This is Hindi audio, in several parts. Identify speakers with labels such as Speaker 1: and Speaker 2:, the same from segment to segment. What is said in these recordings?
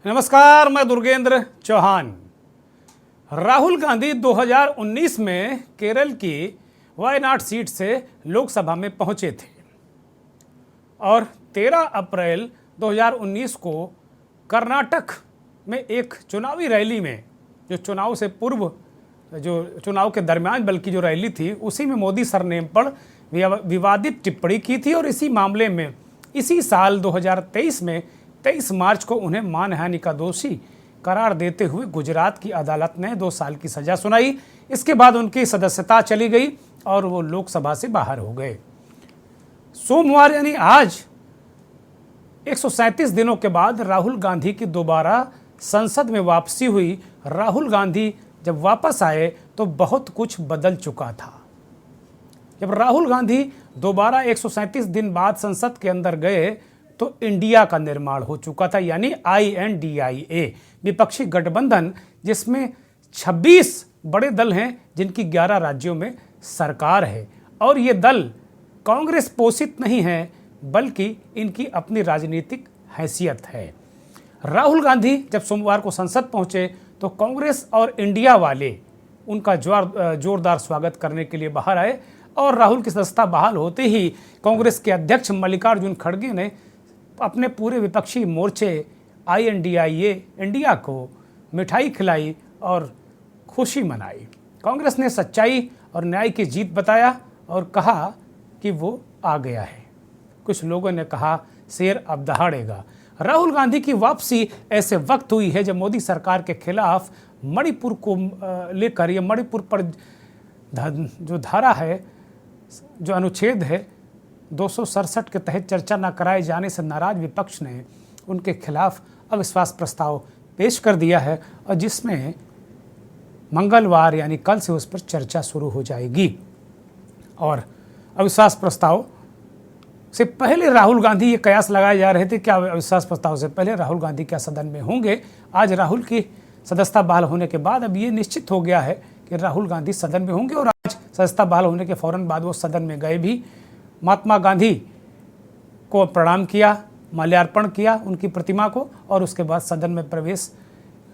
Speaker 1: नमस्कार, मैं दुर्गेंद्र चौहान। राहुल गांधी 2019 में केरल की वायनाड सीट से लोकसभा में पहुंचे थे और 13 अप्रैल 2019 को कर्नाटक में एक चुनावी रैली में, जो चुनाव से पूर्व, जो चुनाव के दरमियान बल्कि जो रैली थी, उसी में मोदी सरनेम पर विवादित टिप्पणी की थी। और इसी मामले में इसी साल 2023 में 23 मार्च को उन्हें मानहानि का दोषी करार देते हुए गुजरात की अदालत ने 2 साल की सजा सुनाई। इसके बाद उनकी सदस्यता चली गई और वो लोकसभा से बाहर हो गए। सोमवार यानी आज 137 दिनों के बाद राहुल गांधी की दोबारा संसद में वापसी हुई। राहुल गांधी जब वापस आए तो बहुत कुछ बदल चुका था। जब राहुल गांधी दोबारा 137 दिन बाद संसद के अंदर गए तो इंडिया का निर्माण हो चुका था, यानी INDIA विपक्षी गठबंधन, जिसमें 26 बड़े दल हैं जिनकी 11 राज्यों में सरकार है। और ये दल कांग्रेस पोषित नहीं है, बल्कि इनकी अपनी राजनीतिक हैसियत है। राहुल गांधी जब सोमवार को संसद पहुंचे तो कांग्रेस और इंडिया वाले उनका जोरदार स्वागत करने के लिए बाहर आए। और राहुल की सदस्यता बहाल होते ही कांग्रेस के अध्यक्ष मल्लिकार्जुन खड़गे ने अपने पूरे विपक्षी मोर्चे INDIA इंडिया को मिठाई खिलाई और खुशी मनाई। कांग्रेस ने सच्चाई और न्याय की जीत बताया और कहा कि वो आ गया है। कुछ लोगों ने कहा शेर अब दहाड़ेगा। राहुल गांधी की वापसी ऐसे वक्त हुई है जब मोदी सरकार के खिलाफ मणिपुर को लेकर, ये मणिपुर पर जो धारा है, जो अनुच्छेद है 267 के तहत चर्चा न कराए जाने से नाराज विपक्ष ने उनके खिलाफ अविश्वास प्रस्ताव पेश कर दिया है और जिसमें मंगलवार यानी कल से उस पर चर्चा शुरू हो जाएगी। और अविश्वास प्रस्ताव से पहले राहुल गांधी, ये कयास लगाए जा रहे थे कि अविश्वास प्रस्ताव से पहले राहुल गांधी क्या सदन में होंगे। आज राहुल की सदस्यता बहाल होने के बाद अब ये निश्चित हो गया है कि राहुल गांधी सदन में होंगे। और आज सदस्यता बहाल होने के फौरन बाद वो सदन में गए भी, महात्मा गांधी को प्रणाम किया, माल्यार्पण किया उनकी प्रतिमा को, और उसके बाद सदन में प्रवेश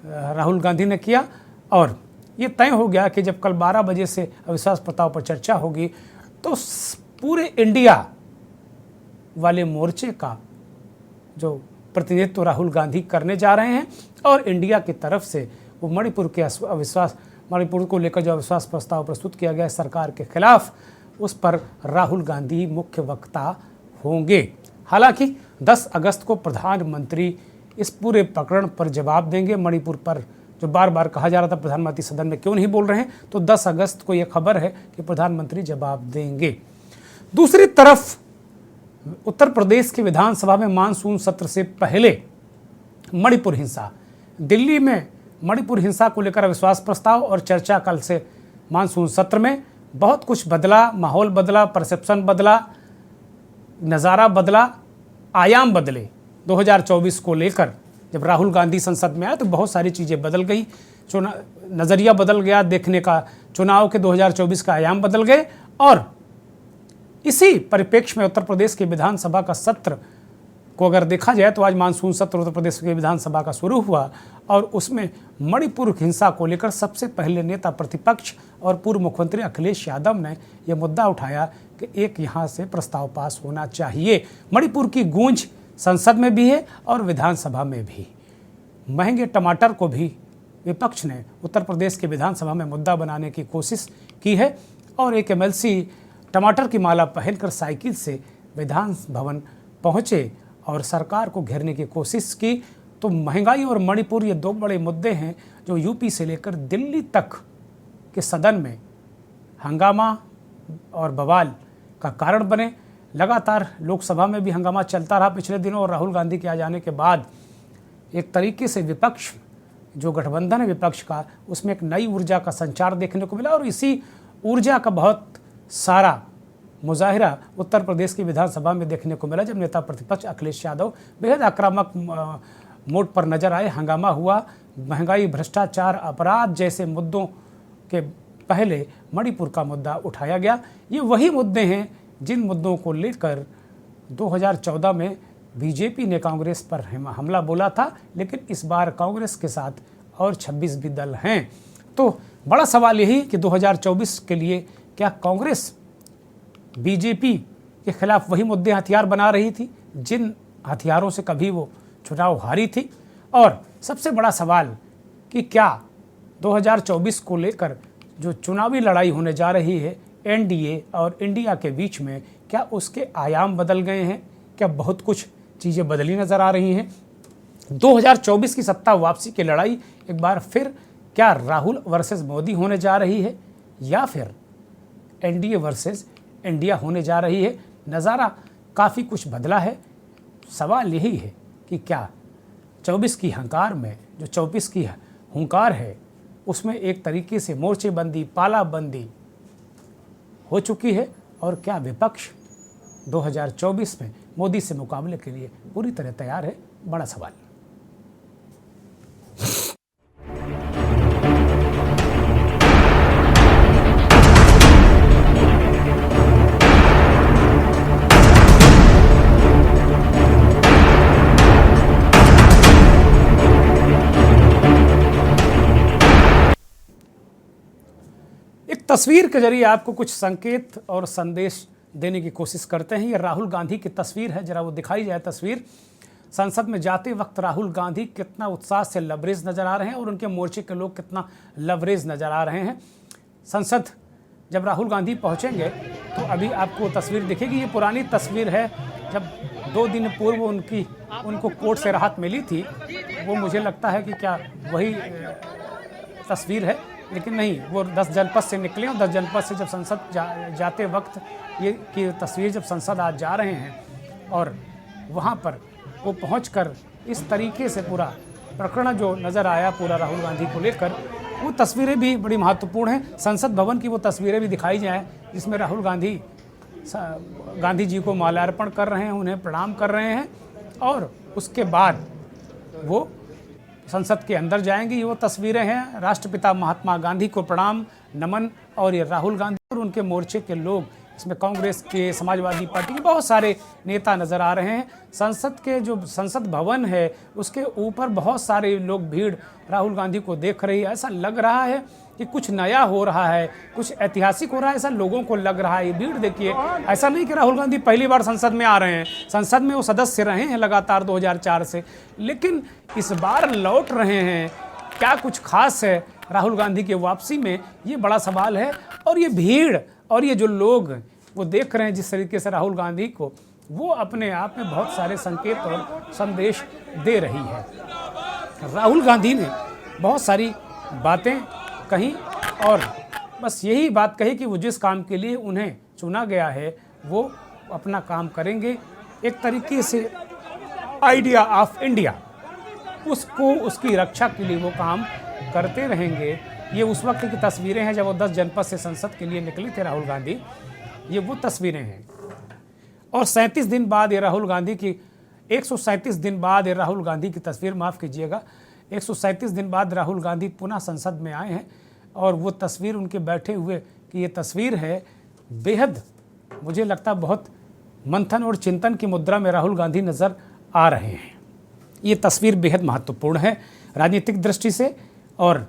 Speaker 1: राहुल गांधी ने किया। और ये तय हो गया कि जब कल 12 बजे से अविश्वास प्रस्ताव पर चर्चा होगी तो पूरे इंडिया वाले मोर्चे का जो प्रतिनिधित्व राहुल गांधी करने जा रहे हैं। और इंडिया की तरफ से वो मणिपुर को लेकर जो अविश्वास प्रस्ताव प्रस्तुत किया गया है सरकार के खिलाफ, उस पर राहुल गांधी मुख्य वक्ता होंगे। हालांकि 10 अगस्त को प्रधानमंत्री इस पूरे प्रकरण पर जवाब देंगे। मणिपुर पर जो बार बार कहा जा रहा था प्रधानमंत्री सदन में क्यों नहीं बोल रहे हैं, तो 10 अगस्त को यह खबर है कि प्रधानमंत्री जवाब देंगे। दूसरी तरफ उत्तर प्रदेश की विधानसभा में मानसून सत्र से पहले मणिपुर हिंसा, दिल्ली में मणिपुर हिंसा को लेकर अविश्वास प्रस्ताव और चर्चा कल से मानसून सत्र में बहुत कुछ बदला, माहौल बदला, परसेप्शन बदला, नज़ारा बदला, आयाम बदले। 2024 को लेकर जब राहुल गांधी संसद में आए तो बहुत सारी चीज़ें बदल गई, नज़रिया बदल गया देखने का, चुनाव के 2024 का आयाम बदल गए। और इसी परिप्रेक्ष्य में उत्तर प्रदेश की विधानसभा का सत्र को अगर देखा जाए तो आज मानसून सत्र उत्तर प्रदेश की विधानसभा का शुरू हुआ और उसमें मणिपुर हिंसा को लेकर सबसे पहले नेता प्रतिपक्ष और पूर्व मुख्यमंत्री अखिलेश यादव ने यह मुद्दा उठाया कि एक यहाँ से प्रस्ताव पास होना चाहिए। मणिपुर की गूंज संसद में भी है और विधानसभा में भी। महंगे टमाटर को भी विपक्ष ने उत्तर प्रदेश की विधानसभा में मुद्दा बनाने की कोशिश की है और एक MLC टमाटर की माला पहनकर साइकिल से विधान भवन पहुँचे और सरकार को घेरने की कोशिश की। तो महंगाई और मणिपुर, ये 2 बड़े मुद्दे हैं जो यूपी से लेकर दिल्ली तक के सदन में हंगामा और बवाल का कारण बने। लगातार लोकसभा में भी हंगामा चलता रहा पिछले दिनों और राहुल गांधी के आ जाने के बाद एक तरीके से विपक्ष, जो गठबंधन है विपक्ष का, उसमें एक नई ऊर्जा का संचार देखने को मिला। और इसी ऊर्जा का बहुत सारा मुजाहिरा उत्तर प्रदेश की विधानसभा में देखने को मिला जब नेता प्रतिपक्ष अखिलेश यादव बेहद आक्रामक मोड पर नजर आए। हंगामा हुआ, महंगाई, भ्रष्टाचार, अपराध जैसे मुद्दों के पहले मणिपुर का मुद्दा उठाया गया। ये वही मुद्दे हैं जिन मुद्दों को लेकर 2014 में बीजेपी ने कांग्रेस पर हमला बोला था, लेकिन इस बार कांग्रेस के साथ और 26 भी दल हैं। तो बड़ा सवाल यही कि 2024 के लिए क्या कांग्रेस बीजेपी के खिलाफ वही मुद्दे हथियार बना रही थी जिन हथियारों से कभी वो चुनाव हारी थी? और सबसे बड़ा सवाल कि क्या 2024 को लेकर जो चुनावी लड़ाई होने जा रही है एनडीए और इंडिया के बीच में, क्या उसके आयाम बदल गए हैं? क्या बहुत कुछ चीज़ें बदली नज़र आ रही हैं? 2024 की सत्ता वापसी की लड़ाई एक बार फिर क्या राहुल वर्सेस मोदी होने जा रही है या फिर एनडीए वर्सेस इंडिया होने जा रही है? नज़ारा काफ़ी कुछ बदला है। सवाल यही है कि क्या 24 की हंकार में जो 24 की हुंकार है उसमें एक तरीके से मोर्चेबंदी, पालाबंदी हो चुकी है, और क्या विपक्ष 2024 में मोदी से मुकाबले के लिए पूरी तरह तैयार है? बड़ा सवाल। एक तस्वीर के जरिए आपको कुछ संकेत और संदेश देने की कोशिश करते हैं। ये राहुल गांधी की तस्वीर है, जरा वो दिखाई जाए तस्वीर। संसद में जाते वक्त राहुल गांधी कितना उत्साह से लबरेज नजर आ रहे हैं और उनके मोर्चे के लोग कितना लबरेज नजर आ रहे हैं। संसद जब राहुल गांधी पहुंचेंगे तो अभी आपको तस्वीर दिखेगी। ये पुरानी तस्वीर है, जब 2 दिन पूर्व उनको कोर्ट से राहत मिली थी। वो मुझे लगता है कि क्या वही तस्वीर है, लेकिन नहीं, वो 10 जनपद से निकले और 10 जनपद से जब संसद जाते वक्त ये की तस्वीर, जब संसद आज जा रहे हैं और वहाँ पर वो पहुंचकर इस तरीके से पूरा प्रकरण जो नज़र आया पूरा राहुल गांधी को लेकर, वो तस्वीरें भी बड़ी महत्वपूर्ण हैं। संसद भवन की वो तस्वीरें भी दिखाई जाएँ जिसमें राहुल गांधी जी को माल्यार्पण कर रहे हैं, उन्हें प्रणाम कर रहे हैं, और उसके बाद वो संसद के अंदर जाएंगी। ये वो तस्वीरें हैं, राष्ट्रपिता महात्मा गांधी को प्रणाम, नमन, और ये राहुल गांधी और उनके मोर्चे के लोग, इसमें कांग्रेस के, समाजवादी पार्टी के बहुत सारे नेता नज़र आ रहे हैं। संसद के जो संसद भवन है उसके ऊपर बहुत सारे लोग, भीड़ राहुल गांधी को देख रही है। ऐसा लग रहा है कि कुछ नया हो रहा है, कुछ ऐतिहासिक हो रहा है, ऐसा लोगों को लग रहा है। ये भीड़ देखिए, ऐसा नहीं कि राहुल गांधी पहली बार संसद में आ रहे हैं, संसद में वो सदस्य रहे हैं लगातार 2004 से, लेकिन इस बार लौट रहे हैं। क्या कुछ खास है राहुल गांधी की वापसी में? ये बड़ा सवाल है। और ये भीड़ और ये जो लोग वो देख रहे हैं जिस तरीके से राहुल गांधी को, वो अपने आप में बहुत सारे संकेत और संदेश दे रही है। राहुल गांधी ने बहुत सारी बातें कही और बस यही बात कही कि वो जिस काम के लिए उन्हें चुना गया है वो अपना काम करेंगे। एक तरीके से आइडिया ऑफ इंडिया, उसको, उसकी रक्षा के लिए वो काम करते रहेंगे। ये उस वक्त की तस्वीरें हैं जब वो 10 जनपद से संसद के लिए निकले थे राहुल गांधी। ये वो तस्वीरें हैं। और 37 दिन बाद ये राहुल गांधी की 137 दिन बाद ये राहुल गांधी की तस्वीर, माफ़ कीजिएगा, 137 दिन बाद राहुल गांधी पुनः संसद में आए हैं। और वो तस्वीर उनके बैठे हुए की ये तस्वीर है, बेहद मुझे लगता बहुत मंथन और चिंतन की मुद्रा में राहुल गांधी नज़र आ रहे हैं। ये तस्वीर बेहद महत्वपूर्ण है राजनीतिक दृष्टि से और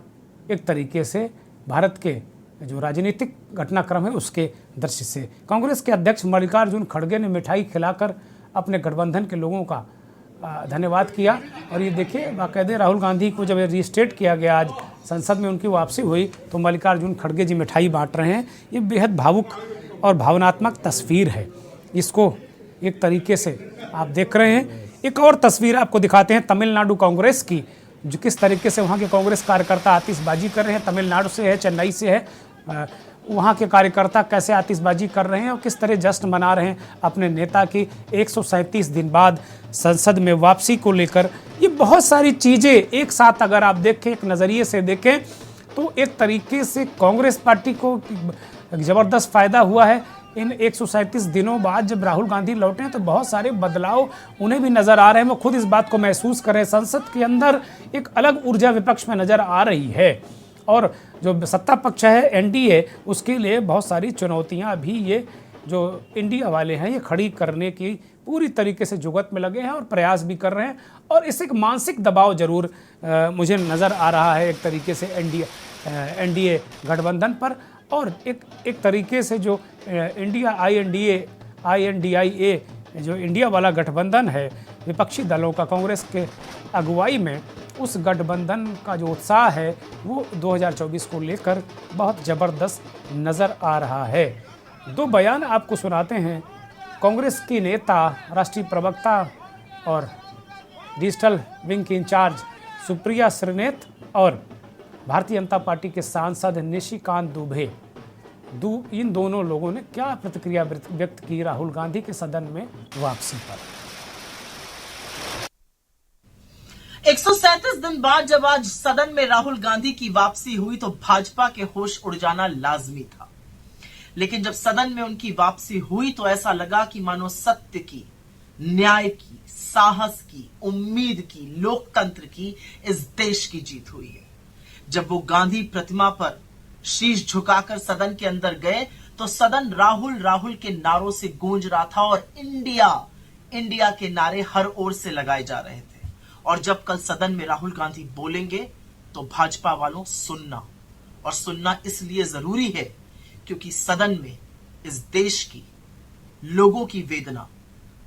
Speaker 1: एक तरीके से भारत के जो राजनीतिक घटनाक्रम है उसके दृष्टि से। कांग्रेस के अध्यक्ष मल्लिकार्जुन खड़गे ने मिठाई खिलाकर अपने गठबंधन के लोगों का धन्यवाद किया। और ये देखिए, बाकायदे राहुल गांधी को जब रिस्टेट किया गया, आज संसद में उनकी वापसी हुई, तो मल्लिकार्जुन खड़गे जी मिठाई बांट रहे हैं। ये बेहद भावुक और भावनात्मक तस्वीर है, इसको एक तरीके से आप देख रहे हैं। एक और तस्वीर आपको दिखाते हैं तमिलनाडु कांग्रेस की, जो किस तरीके से वहाँ के कांग्रेस कार्यकर्ता आतिशबाजी कर रहे हैं। तमिलनाडु से है, चेन्नई से है, वहाँ के कार्यकर्ता कैसे आतिशबाजी कर रहे हैं और किस तरह जश्न मना रहे हैं अपने नेता की 137 दिन बाद संसद में वापसी को लेकर। ये बहुत सारी चीज़ें एक साथ अगर आप देखें, एक नज़रिए से देखें, तो एक तरीके से कांग्रेस पार्टी को ज़बरदस्त फ़ायदा हुआ है। इन 137 दिनों बाद जब राहुल गांधी लौटे हैं तो बहुत सारे बदलाव उन्हें भी नज़र आ रहे हैं। वो खुद इस बात को महसूस कर रहे हैं। संसद के अंदर एक अलग ऊर्जा विपक्ष में नज़र आ रही है और जो सत्ता पक्ष है एनडीए, उसके लिए बहुत सारी चुनौतियां भी ये जो इंडिया वाले हैं ये खड़ी करने की पूरी तरीके से जुगत में लगे हैं और प्रयास भी कर रहे हैं। और इससे एक मानसिक दबाव जरूर मुझे नज़र आ रहा है एक तरीके से एनडीए गठबंधन पर। और एक तरीके से जो इंडिया INDIA जो इंडिया वाला गठबंधन है विपक्षी दलों का कांग्रेस के अगुवाई में, उस गठबंधन का जो उत्साह है वो 2024 को लेकर बहुत ज़बरदस्त नज़र आ रहा है। दो बयान आपको सुनाते हैं कांग्रेस की नेता, राष्ट्रीय प्रवक्ता और डिजिटल विंग की इंचार्ज सुप्रिया श्रीनेत और भारतीय जनता पार्टी के सांसद निशिकांत दुबे। इन दोनों लोगों ने क्या प्रतिक्रिया व्यक्त की राहुल गांधी के सदन में वापसी पर।
Speaker 2: 137 दिन बाद जब आज सदन में राहुल गांधी की वापसी हुई तो भाजपा के होश उड़ जाना लाजमी था। लेकिन जब सदन में उनकी वापसी हुई तो ऐसा लगा कि मानो सत्य की, न्याय की, साहस की, उम्मीद की, लोकतंत्र की इस देश की जीत हुई है। जब वो गांधी प्रतिमा पर शीश झुकाकर सदन के अंदर गए तो सदन राहुल राहुल के नारों से गूंज रहा था और इंडिया इंडिया के नारे हर ओर से लगाए जा रहे थे। और जब कल सदन में राहुल गांधी बोलेंगे तो भाजपा वालों सुनना इसलिए जरूरी है क्योंकि सदन में इस देश की लोगों की वेदना,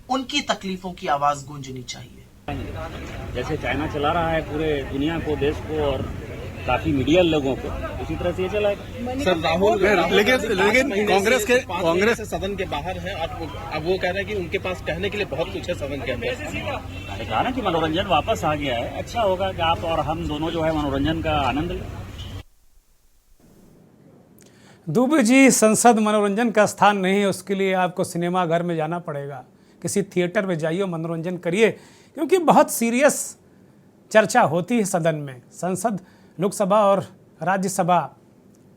Speaker 2: उनकी तकलीफों की आवाज गूंजनी चाहिए।
Speaker 3: जैसे चाइना चला रहा है पूरे दुनिया को, देश को और काफी मीडिया लोगों को, उसी तरह से ये चलाएगा।
Speaker 4: सर राहुल लेकिन कांग्रेस से सदन के बाहर है। अब वो कह रहे हैं कि उनके पास कहने के लिए बहुत कुछ है सदन के अंदर।
Speaker 3: कहा ना कि मनोरंजन वापस आ गया है। अच्छा होगा कि आप और हम दोनों जो है मनोरंजन का आनंद लें।
Speaker 1: दुबे जी, संसद मनोरंजन का स्थान नहीं है, उसके लिए आपको सिनेमा घर में जाना पड़ेगा, किसी थिएटर में जाइए, मनोरंजन करिए, क्योंकि बहुत सीरियस चर्चा होती है सदन में। संसद, लोकसभा और राज्यसभा,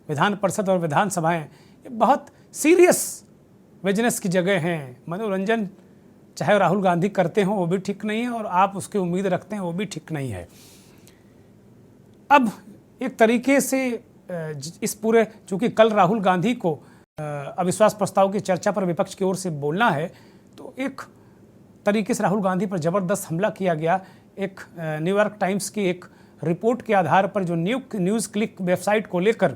Speaker 1: विधान परिषद और विधानसभाएं ये बहुत सीरियस बिजनेस की जगह हैं। मनोरंजन चाहे राहुल गांधी करते हों वो भी ठीक नहीं है, और आप उसकी उम्मीद रखते हैं वो भी ठीक नहीं है। अब एक तरीके से इस पूरे, चूँकि कल राहुल गांधी को अविश्वास प्रस्ताव की चर्चा पर विपक्ष की ओर से बोलना है, तो एक तरीके से राहुल गांधी पर ज़बरदस्त हमला किया गया। एक न्यूयॉर्क टाइम्स की एक रिपोर्ट के आधार पर जो न्यूज़ क्लिक वेबसाइट को लेकर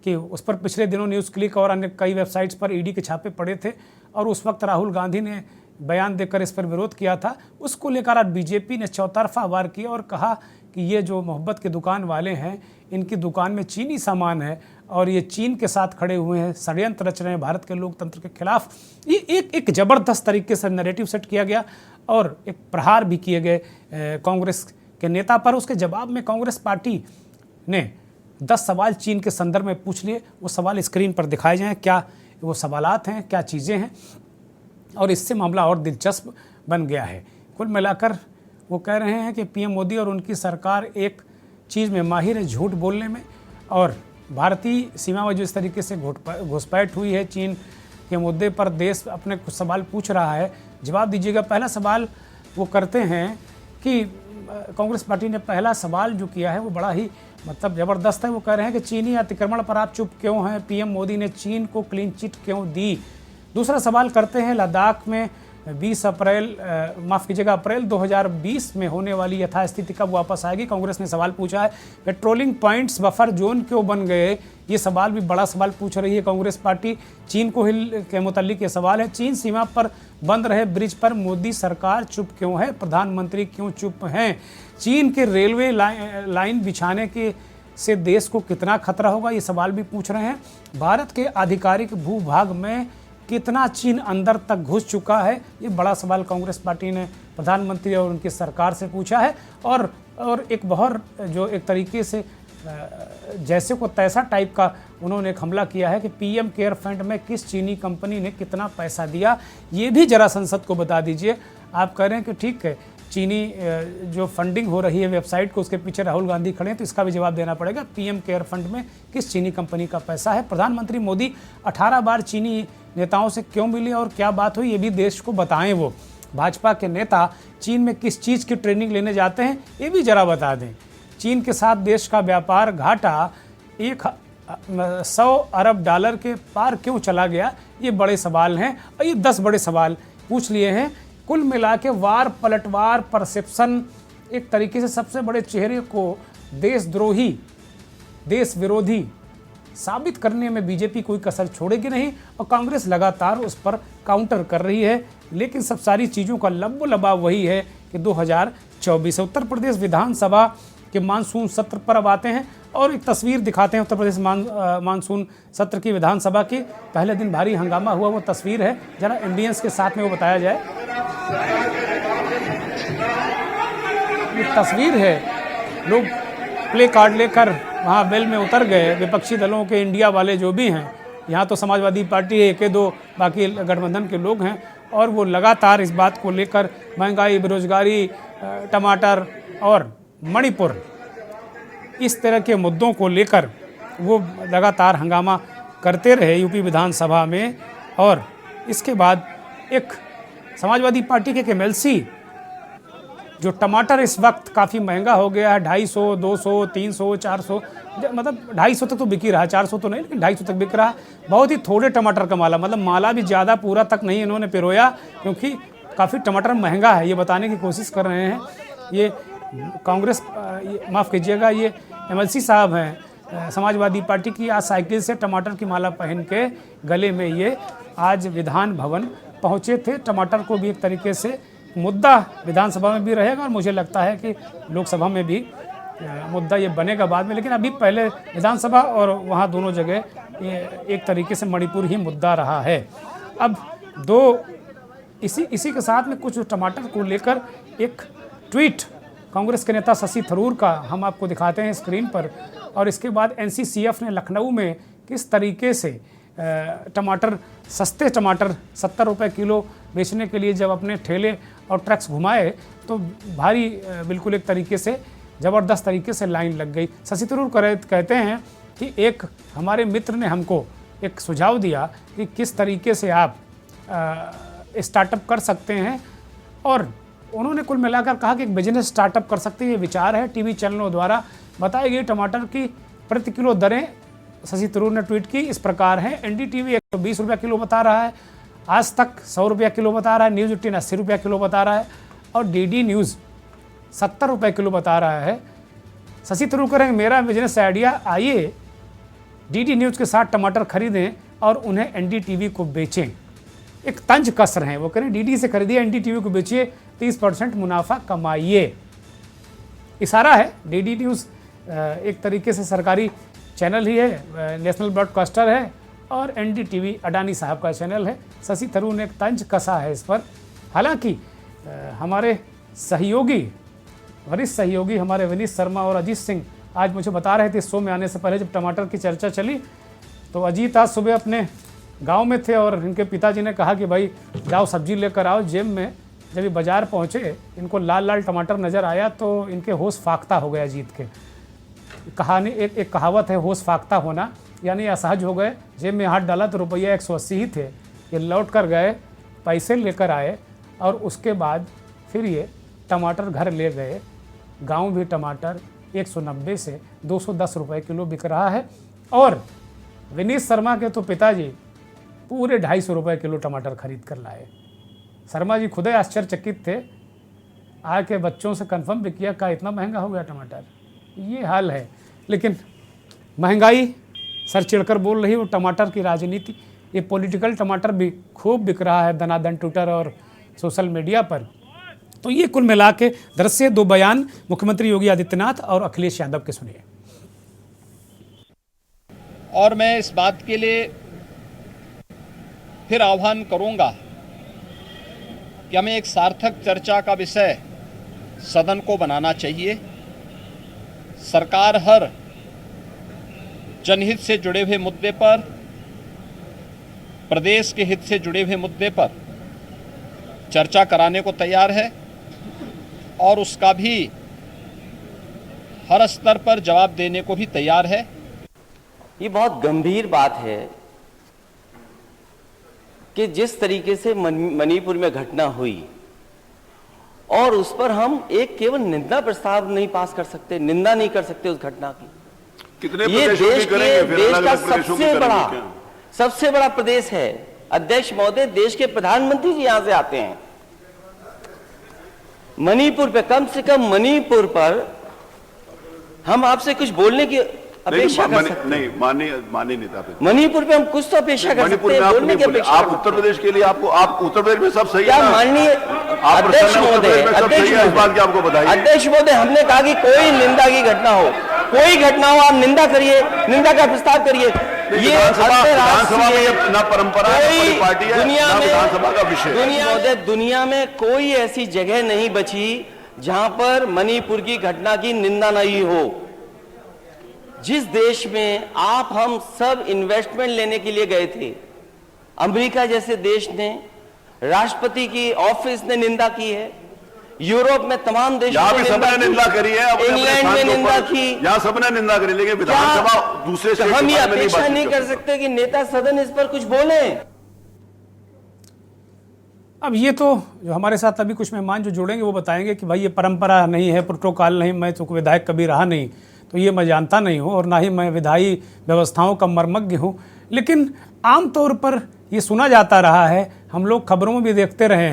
Speaker 1: कि उस पर पिछले दिनों न्यूज़ क्लिक और अन्य कई वेबसाइट्स पर ईडी के छापे पड़े थे, और उस वक्त राहुल गांधी ने बयान देकर इस पर विरोध किया था। उसको लेकर आज बीजेपी ने चौतरफा वार किया और कहा कि ये जो मोहब्बत के दुकान वाले हैं, इनकी दुकान में चीनी सामान है और ये चीन के साथ खड़े हुए हैं, षड्यंत्र रच रहे हैं भारत के लोकतंत्र के खिलाफ। ये एक ज़बरदस्त तरीके से नैरेटिव सेट किया गया और एक प्रहार भी किए गए कांग्रेस के नेता पर। उसके जवाब में कांग्रेस पार्टी ने 10 सवाल चीन के संदर्भ में पूछ लिए। वो सवाल स्क्रीन पर दिखाए जाएं, क्या वो सवालात हैं, क्या चीज़ें हैं, और इससे मामला और दिलचस्प बन गया है। कुल मिलाकर वो कह रहे हैं कि पीएम मोदी और उनकी सरकार एक चीज़ में माहिर है, झूठ बोलने में, और भारतीय सीमा में जो इस तरीके से घुसपैठ हुई है चीन के मुद्दे पर, देश अपने कुछ सवाल पूछ रहा है, जवाब दीजिएगा। पहला सवाल वो करते हैं कि कांग्रेस पार्टी ने पहला सवाल जो किया है वो बड़ा ही ज़बरदस्त है। वो कह रहे हैं कि चीनी अतिक्रमण पर आप चुप क्यों हैं, पीएम मोदी ने चीन को क्लीन चिट क्यों दी। दूसरा सवाल करते हैं लद्दाख में 20 अप्रैल 2020 में होने वाली यथास्थिति कब वापस आएगी। कांग्रेस ने सवाल पूछा है पेट्रोलिंग पॉइंट्स बफर जोन क्यों बन गए, ये सवाल भी बड़ा सवाल पूछ रही है कांग्रेस पार्टी। चीन को हिल के मुतालिक ये सवाल है, चीन सीमा पर बंद रहे ब्रिज पर मोदी सरकार चुप क्यों है, प्रधानमंत्री क्यों चुप हैं। चीन के रेलवे लाइन बिछाने के से देश को कितना खतरा होगा, ये सवाल भी पूछ रहे हैं। भारत के आधिकारिक भूभाग में कितना चीन अंदर तक घुस चुका है, ये बड़ा सवाल कांग्रेस पार्टी ने प्रधानमंत्री और उनकी सरकार से पूछा है। और एक बहुत जो एक तरीके से जैसे को तैसा टाइप का उन्होंने एक हमला किया है कि पीएम केयर फंड में किस चीनी कंपनी ने कितना पैसा दिया, ये भी जरा संसद को बता दीजिए। आप कह रहे हैं कि ठीक है चीनी जो फंडिंग हो रही है वेबसाइट को, उसके पीछे राहुल गांधी खड़े हैं, तो इसका भी जवाब देना पड़ेगा। पीएम केयर फंड में किस चीनी कंपनी का पैसा है। प्रधानमंत्री मोदी 18 बार चीनी नेताओं से क्यों मिले और क्या बात हुई, ये भी देश को बताएं। वो भाजपा के नेता चीन में किस चीज़ की ट्रेनिंग लेने जाते हैं, ये भी जरा बता दें। चीन के साथ देश का व्यापार घाटा 100 अरब डॉलर के पार क्यों चला गया, ये बड़े सवाल हैं। और ये 10 बड़े सवाल पूछ लिए हैं। कुल मिला के वार पलटवार परसेप्शन, एक तरीके से सबसे बड़े चेहरे को देशद्रोही, देश विरोधी साबित करने में बीजेपी कोई कसर छोड़ेगी नहीं और कांग्रेस लगातार उस पर काउंटर कर रही है। लेकिन सब सारी चीज़ों का लब्बो लबाब वही है कि 2024 उत्तर प्रदेश विधानसभा के मानसून सत्र पर अब आते हैं और एक तस्वीर दिखाते हैं उत्तर प्रदेश मानसून सत्र की विधानसभा की। पहले दिन भारी हंगामा हुआ, वो तस्वीर है, जरा एम्बियंस के साथ में वो बताया जाए। ये तस्वीर है, लोग प्ले कार्ड लेकर वहाँ बेल में उतर गए, विपक्षी दलों के इंडिया वाले जो भी हैं। यहाँ तो समाजवादी पार्टी है, एक दो बाकी गठबंधन के लोग हैं और वो लगातार इस बात को लेकर महंगाई, बेरोजगारी, टमाटर और मणिपुर, इस तरह के मुद्दों को लेकर वो लगातार हंगामा करते रहे यूपी विधानसभा में। और इसके बाद एक समाजवादी पार्टी के एमएलसी, जो टमाटर इस वक्त काफ़ी महंगा हो गया है, 250, 200, 300, 400, मतलब 250 तक तो बिक ही रहा है, 400 तो नहीं लेकिन 250 तक बिक रहा है। बहुत ही थोड़े टमाटर का माला, मतलब माला भी ज़्यादा पूरा तक नहीं इन्होंने पिरोया, क्योंकि काफ़ी टमाटर महंगा है, ये बताने की कोशिश कर रहे हैं। ये कांग्रेस, माफ़ कीजिएगा, ये एमएलसी साहब हैं समाजवादी पार्टी की, आज साइकिल से टमाटर की माला पहन के गले में ये आज विधान भवन पहुँचे थे। टमाटर को भी एक तरीके से मुद्दा विधानसभा में भी रहेगा और मुझे लगता है कि लोकसभा में भी मुद्दा ये बनेगा बाद में, लेकिन अभी पहले विधानसभा और वहाँ दोनों जगह ये एक तरीके से मणिपुर ही मुद्दा रहा है। अब इसी के साथ में कुछ टमाटर को लेकर एक ट्वीट कांग्रेस के नेता शशि थरूर का हम आपको दिखाते हैं स्क्रीन पर। और इसके बाद एनसीसीएफ ने लखनऊ में किस तरीके से टमाटर, सस्ते टमाटर 70 रुपये किलो बेचने के लिए जब अपने ठेले और ट्रक्स घुमाए तो भारी, बिल्कुल एक तरीके से ज़बरदस्त तरीके से लाइन लग गई। शशि थरूर कहते हैं कि एक हमारे मित्र ने हमको एक सुझाव दिया कि किस तरीके से आप स्टार्टअप कर सकते हैं, और उन्होंने कुल मिलाकर कहा कि एक बिजनेस स्टार्टअप कर सकते हैं। ये विचार है टीवी चैनलों द्वारा बताई गई टमाटर की प्रति किलो दरें शशि थरूर ने ट्वीट की इस प्रकार हैं। एनडीटीवी 120 रुपया किलो बता रहा है, आज तक 100 रुपया किलो बता रहा है, न्यूज़ 18 80 रुपया किलो बता रहा है और डीडी न्यूज़ 70 रुपये किलो बता रहा है। शशि थरूर करेंगे मेरा बिजनेस आइडिया, आइए डीडी न्यूज़ के साथ टमाटर खरीदें और उन्हें एनडीटीवी को बेचें। एक तंज कस रहे हैं, वो करें डीडी से खरीदिए, एनडीटीवी को बेचिए, 30% मुनाफा कमाइए। इशारा है, डीडी न्यूज़ एक तरीके से सरकारी चैनल ही है, नेशनल ब्रॉडकास्टर है, और एनडीटीवी अडानी साहब का चैनल है। शशि थरूर ने एक तंज कसा है इस पर। हालांकि हमारे सहयोगी, वरिष्ठ सहयोगी हमारे विनीत शर्मा और अजीत सिंह आज मुझे बता रहे थे इस शो में आने से पहले जब टमाटर की चर्चा चली, तो अजीत आज सुबह अपने गांव में थे और इनके पिताजी ने कहा कि भाई जाओ सब्जी लेकर आओ। जेब में जब ये बाज़ार पहुँचे, इनको लाल लाल टमाटर नज़र आया तो इनके होश फाख्ता हो गए अजीत के। कहानी एक कहावत है, होश फाख्ता होना, यानी असहज हो गए। जेब में हाथ डाला तो रुपया 180 ही थे। ये लौट कर गए, पैसे लेकर आए और उसके बाद फिर ये टमाटर घर ले गए। गांव भी टमाटर 190 से 210 रुपये किलो बिक रहा है। और विनीत शर्मा के तो पिताजी पूरे 250 रुपये किलो टमाटर खरीद कर लाए। शर्मा जी खुद ही आश्चर्यचकित थे, आके बच्चों से कंफर्म भी किया का इतना महंगा हो गया टमाटर। ये हाल है, लेकिन महंगाई सर चिढ़कर बोल रही है, वो टमाटर की राजनीति, ये पॉलिटिकल टमाटर भी खूब बिक रहा है दनादन ट्विटर और सोशल मीडिया पर। तो ये कुल मिला के दृश्य 2 बयान मुख्यमंत्री योगी आदित्यनाथ और अखिलेश यादव के सुनिए।
Speaker 5: और मैं इस बात के लिए फिर आह्वान करूंगा कि हमें एक सार्थक चर्चा का विषय सदन को बनाना चाहिए। सरकार हर जनहित से जुड़े हुए मुद्दे पर, प्रदेश के हित से जुड़े हुए मुद्दे पर चर्चा कराने को तैयार है और उसका भी हर स्तर पर जवाब देने को भी तैयार है।
Speaker 6: ये बहुत गंभीर बात है कि जिस तरीके से मणिपुर में घटना हुई और उस पर हम एक केवल निंदा प्रस्ताव नहीं पास कर सकते, निंदा नहीं कर सकते उस घटना की।
Speaker 7: कितने
Speaker 6: ये
Speaker 7: प्रदेशों की
Speaker 6: देश
Speaker 7: करेंगे
Speaker 6: के
Speaker 7: फिर?
Speaker 6: देश
Speaker 7: अलग
Speaker 6: का
Speaker 7: अलग प्रदेशों की
Speaker 6: सबसे
Speaker 7: करेंगे
Speaker 6: बड़ा
Speaker 7: क्या?
Speaker 6: सबसे बड़ा प्रदेश है। अध्यक्ष महोदय, देश के प्रधानमंत्री जी यहां से आते हैं। मणिपुर पे, कम से कम मणिपुर पर हम आपसे कुछ बोलने की अपेक्षा कर सकते हैं।
Speaker 7: नहीं, माननीय नेता पे
Speaker 6: मणिपुर पे हम कुछ तो अपेक्षा कर
Speaker 7: मणिपुर
Speaker 6: सकते
Speaker 7: में
Speaker 6: हैं,
Speaker 7: आप
Speaker 6: बोलने की
Speaker 7: नहीं बोले।
Speaker 6: अपेक्षा
Speaker 7: आप
Speaker 6: कर
Speaker 7: उत्तर
Speaker 6: सकते हैं।
Speaker 7: प्रदेश के लिए आप उत्तर प्रदेश में सब सही
Speaker 6: क्या
Speaker 7: है ना?
Speaker 6: माननीय
Speaker 7: आप
Speaker 6: अध्यक्ष
Speaker 7: प्रसन्न हैं, उत्तर
Speaker 6: महोदय,
Speaker 7: प्रदेश में सब
Speaker 6: अध्यक्ष
Speaker 7: सही है, इस बात की आपको बधाई।
Speaker 6: अध्यक्ष महोदय, हमने कहा कि कोई निंदा की घटना हो, कोई घटना हो, आप निंदा करिए, निंदा का प्रस्ताव करिए। ये
Speaker 7: विधानसभा में ये ना परंपरा है, ना
Speaker 6: कोई
Speaker 7: पार्टी है,
Speaker 6: दुनिया
Speaker 7: ना
Speaker 6: में
Speaker 7: विधानसभा का विषय है।
Speaker 6: दुनिया में कोई ऐसी जगह नहीं बची जहां पर मणिपुर की घटना की निंदा नहीं हो। जिस देश में आप हम सब इन्वेस्टमेंट लेने के लिए गए थे, अमेरिका जैसे देश ने, राष्ट्रपति की ऑफिस ने निंदा की है, यूरोप में तमाम देशों
Speaker 7: यहाँ भी सबने निंदा करी है,
Speaker 6: इंग्लैंड में निंदा की,
Speaker 7: यहाँ सबने निंदा करी, लेकिन विधानसभा दूसरे
Speaker 6: तो हम ये अपेक्षा नहीं कर सकते कि नेता सदन इस पर कुछ बोले।
Speaker 1: अब ये तो जो हमारे साथ अभी कुछ मेहमान जो जुड़ेंगे वो बताएंगे कि भाई ये परंपरा नहीं है, प्रोटोकॉल नहीं, मैं तो विधायक कभी रहा नहीं तो ये मैं जानता नहीं हूँ, और ना ही मैं विधायी व्यवस्थाओं का मर्मज्ञ हूँ। लेकिन आम तौर पर ये सुना जाता रहा है, हम लोग खबरों में भी देखते रहे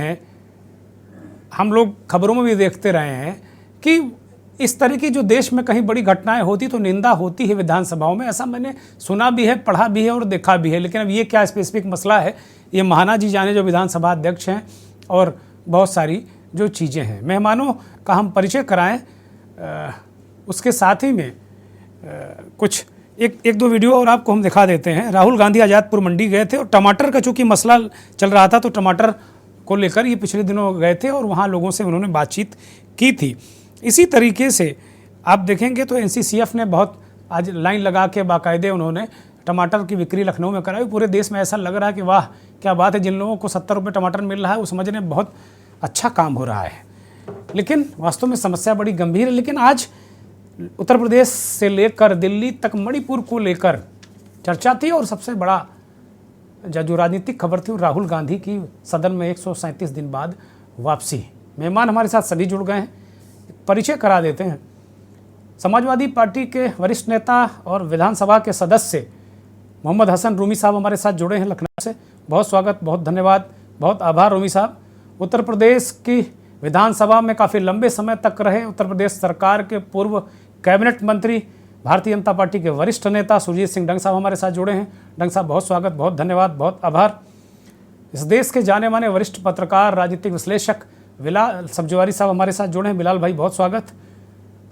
Speaker 1: हैं कि इस तरह की जो देश में कहीं बड़ी घटनाएं होती तो निंदा होती है विधानसभाओं में। ऐसा मैंने सुना भी है, पढ़ा भी है और देखा भी है। लेकिन अब ये क्या स्पेसिफिक मसला है, ये महाना जी जाने, जो विधानसभा अध्यक्ष हैं, और बहुत सारी जो चीज़ें हैं। मेहमानों का हम परिचय कराएं, उसके साथ ही में कुछ एक दो वीडियो और आपको हम दिखा देते हैं। राहुल गांधी आज़ादपुर मंडी गए थे और टमाटर का चूँकि मसला चल रहा था तो टमाटर को लेकर ये पिछले दिनों गए थे और वहाँ लोगों से उन्होंने बातचीत की थी। इसी तरीके से आप देखेंगे तो एनसीसीएफ ने बहुत आज लाइन लगा के बाकायदे उन्होंने टमाटर की बिक्री लखनऊ में कराई। पूरे देश में ऐसा लग रहा है कि वाह क्या बात है, जिन लोगों को 70 रुपये टमाटर मिल रहा है वो समझ रहे हैं बहुत अच्छा काम हो रहा है। लेकिन वास्तव में समस्या बड़ी गंभीर है। लेकिन आज उत्तर प्रदेश से लेकर दिल्ली तक मणिपुर को लेकर चर्चा थी, और सबसे बड़ा जो राजनीतिक खबर थी वो राहुल गांधी की सदन में 137 दिन बाद वापसी। मेहमान हमारे साथ सभी जुड़ गए हैं, परिचय करा देते हैं। समाजवादी पार्टी के वरिष्ठ नेता और विधानसभा के सदस्य मोहम्मद हसन रूमी साहब हमारे साथ जुड़े हैं लखनऊ से। बहुत स्वागत, बहुत धन्यवाद, बहुत आभार रूमी साहब। उत्तर प्रदेश की विधानसभा में काफ़ी लंबे समय तक रहे, उत्तर प्रदेश सरकार के पूर्व कैबिनेट मंत्री, भारतीय जनता पार्टी के वरिष्ठ नेता सुरजीत सिंह डंग साहब हमारे साथ जुड़े हैं। डंग साहब बहुत स्वागत, बहुत धन्यवाद, बहुत आभार। इस देश के जाने माने वरिष्ठ पत्रकार, राजनीतिक विश्लेषक बिलाल सब्जवारी साहब हमारे साथ जुड़े हैं। बिलाल भाई बहुत स्वागत।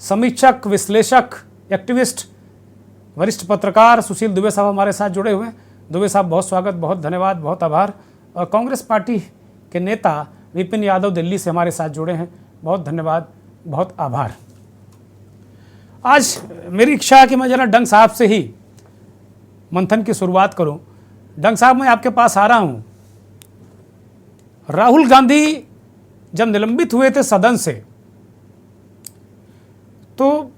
Speaker 1: समीक्षक, विश्लेषक, एक्टिविस्ट, वरिष्ठ पत्रकार सुशील दुबे साहब हमारे साथ जुड़े हुए हैं। दुबे साहब बहुत स्वागत, बहुत धन्यवाद, बहुत आभार। और कांग्रेस पार्टी के नेता विपिन यादव दिल्ली से हमारे साथ जुड़े हैं। बहुत धन्यवाद, बहुत आभार। आज मेरी इच्छा है कि मैं जरा डंग साहब से ही मंथन की शुरुआत करूं। डंग साहब, मैं आपके पास आ रहा हूं। राहुल गांधी जब निलंबित हुए थे सदन से तो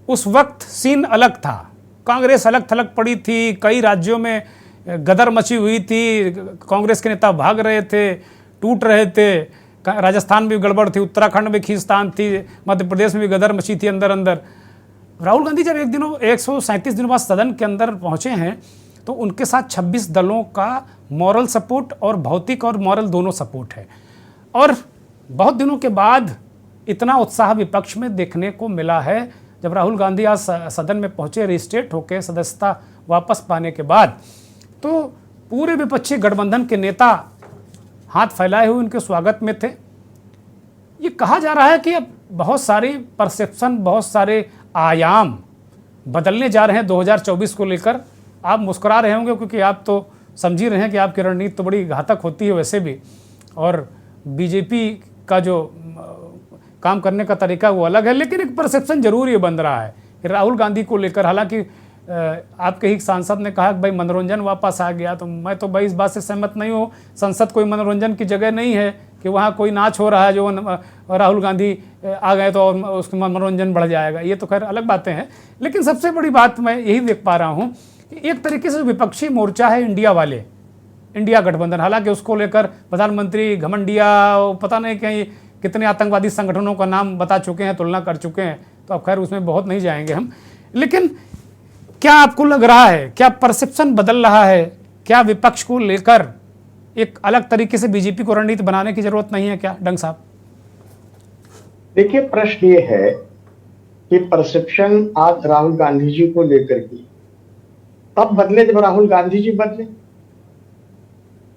Speaker 1: उस वक्त सीन अलग था, कांग्रेस अलग थलग पड़ी थी, कई राज्यों में गदर मची हुई थी, कांग्रेस के नेता भाग रहे थे, टूट रहे थे, राजस्थान में भी गड़बड़ थी, उत्तराखंड में खींचतान थी, मध्य प्रदेश में भी गदर मची थी अंदर अंदर। राहुल गांधी जब 137 दिनों बाद सदन के अंदर पहुंचे हैं तो उनके साथ 26 दलों का मॉरल सपोर्ट और भौतिक और मॉरल दोनों सपोर्ट है, और बहुत दिनों के बाद इतना उत्साह विपक्ष में देखने को मिला है। जब राहुल गांधी आज सदन में पहुंचे रिस्टेट होकर सदस्यता वापस पाने के बाद, तो पूरे विपक्षी गठबंधन के नेता हाथ फैलाए हुए उनके स्वागत में थे। ये कहा जा रहा है कि अब बहुत सारी परसेप्शन, बहुत सारे आयाम बदलने जा रहे हैं 2024 को लेकर। आप मुस्कुरा रहे होंगे क्योंकि आप तो समझ ही रहे हैं कि आपकी रणनीति तो बड़ी घातक होती है वैसे भी, और बीजेपी का जो काम करने का तरीका वो अलग है। लेकिन एक परसेप्शन जरूर ये बन रहा है कि राहुल गांधी को लेकर, हालांकि आपके ही सांसद ने कहा कि भाई मनोरंजन वापस आ गया, तो मैं तो भाई इस बात से सहमत नहीं हूँ। संसद कोई मनोरंजन की जगह नहीं है कि वहाँ कोई नाच हो रहा है जो राहुल गांधी आ गए तो उसका मनोरंजन बढ़ जाएगा, ये तो खैर अलग बातें हैं। लेकिन सबसे बड़ी बात मैं यही देख पा रहा हूँ कि एक तरीके से विपक्षी मोर्चा है इंडिया वाले, इंडिया गठबंधन, हालांकि उसको लेकर प्रधानमंत्री घमंडिया, पता नहीं कहीं कितने आतंकवादी संगठनों का नाम बता चुके हैं, तुलना कर चुके हैं, तो अब खैर उसमें बहुत नहीं जाएंगे हम। लेकिन क्या आपको लग रहा है, क्या परसेप्शन बदल रहा है, क्या विपक्ष को लेकर एक अलग तरीके से बीजेपी को रणनीति बनाने की जरूरत नहीं है क्या डंग साहब?
Speaker 8: देखिए, प्रश्न ये है कि परसेप्शन आज राहुल गांधी जी को लेकर के तब बदले जब राहुल गांधी जी बदले।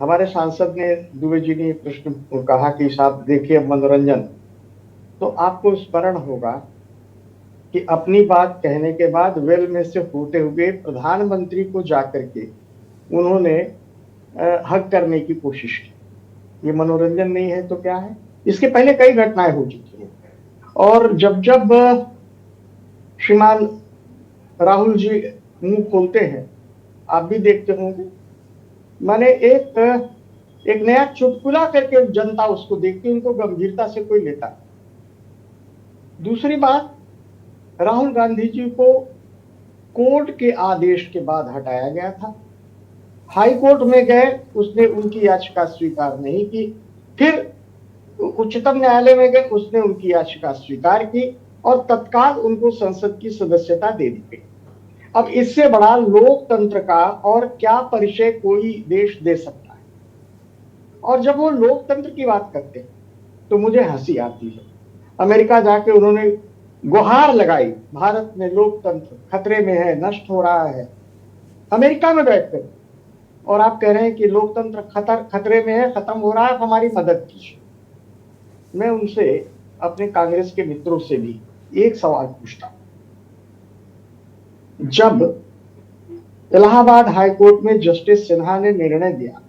Speaker 8: हमारे सांसद ने, दुबे जी ने प्रश्न कहा कि साहब देखिए मनोरंजन, तो आपको स्मरण होगा कि अपनी बात कहने के बाद वेल में से होते हुए प्रधानमंत्री को जाकर के उन्होंने हक करने की कोशिश की। ये मनोरंजन नहीं है तो क्या है? इसके पहले कई घटनाएं हो चुकी हैं और जब जब श्रीमान राहुल जी मुंह खोलते हैं, आप भी देखते होंगे, माने एक नया चुटकुला करके जनता उसको देखती, उनको गंभीरता से कोई लेता। दूसरी बात, राहुल गांधी जी को कोर्ट के आदेश के बाद हटाया गया था। हाई कोर्ट में गए, उसने उनकी याचिका स्वीकार नहीं की। फिर उच्चतम न्यायालय में गए, उसने उनकी याचिका स्वीकार की और तत्काल उनको संसद की सदस्यता दे दी गई। अब इससे बड़ा लोकतंत्र का और क्या परिचय कोई देश दे सकता है? और जब वो लोकतंत्र की बात करते हैं तो मुझे हंसी आती है। अमेरिका जाके उन्होंने गुहार लगाई, भारत में लोकतंत्र खतरे में है, नष्ट हो रहा है। अमेरिका में बैठकर और आप कह रहे हैं कि लोकतंत्र खतरे में है, खत्म हो रहा है, हमारी मदद कीजिए। मैं उनसे, अपने कांग्रेस के मित्रों से भी एक सवाल पूछता हूं। जब इलाहाबाद हाई कोर्ट में जस्टिस सिन्हा ने निर्णय दिया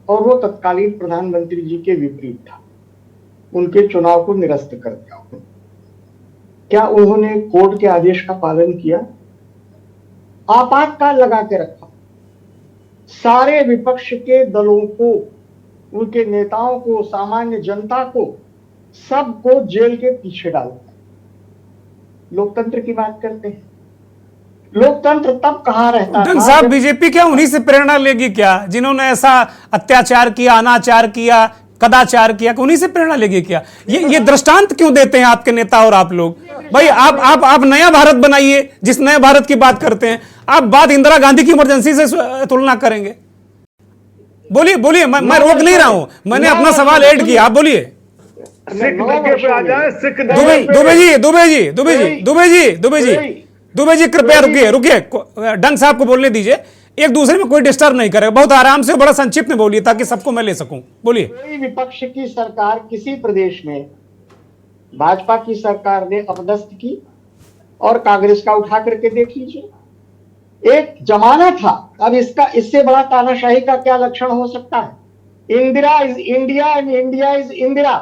Speaker 8: और वो तत्कालीन प्रधानमंत्री जी के विपरीत था, उनके चुनाव को निरस्त कर दिया, क्या उन्होंने कोर्ट के आदेश का पालन किया? आपातकाल लगा के रखा, सारे विपक्ष के दलों को, उनके नेताओं को, सामान्य जनता को, सबको जेल के पीछे डाला। लोकतंत्र की बात करते हैं, लोकतंत्र तब कहां रहता
Speaker 1: डंग
Speaker 8: था?
Speaker 1: साहब, बीजेपी क्या उन्हीं से प्रेरणा लेगी क्या, जिन्होंने ऐसा अत्याचार किया, अनाचार किया, कदाचार किया, उन्हीं से प्रेरणा लेगी क्या? ये दृष्टांत क्यों देते हैं आपके नेता और आप लोग? भाई आप नया भारत बनाइए, जिस नए भारत की बात करते हैं आप, बात इंदिरा गांधी की इमरजेंसी से तुलना करेंगे। बोलिए बोलिए, मैं रोक नहीं रहा हूं, मैंने अपना सवाल ऐड किया, आप बोलिए। दुबे जी कृपया रुकिए, डंग साहब को बोलने दीजिए, एक दूसरे में कोई डिस्टर्ब नहीं करेगा, बहुत आराम से, बड़ा संक्षिप्त में बोलिए ताकि सबको मैं ले सकूं। बोलिए।
Speaker 8: कोई विपक्ष की सरकार किसी प्रदेश में भाजपा की सरकार ने अपदस्थ की और कांग्रेस का उठा करके देख लीजिए। एक जमाना था, अब इससे बड़ा तानाशाही का क्या लक्षण हो सकता है? Indira is India and India is Indira.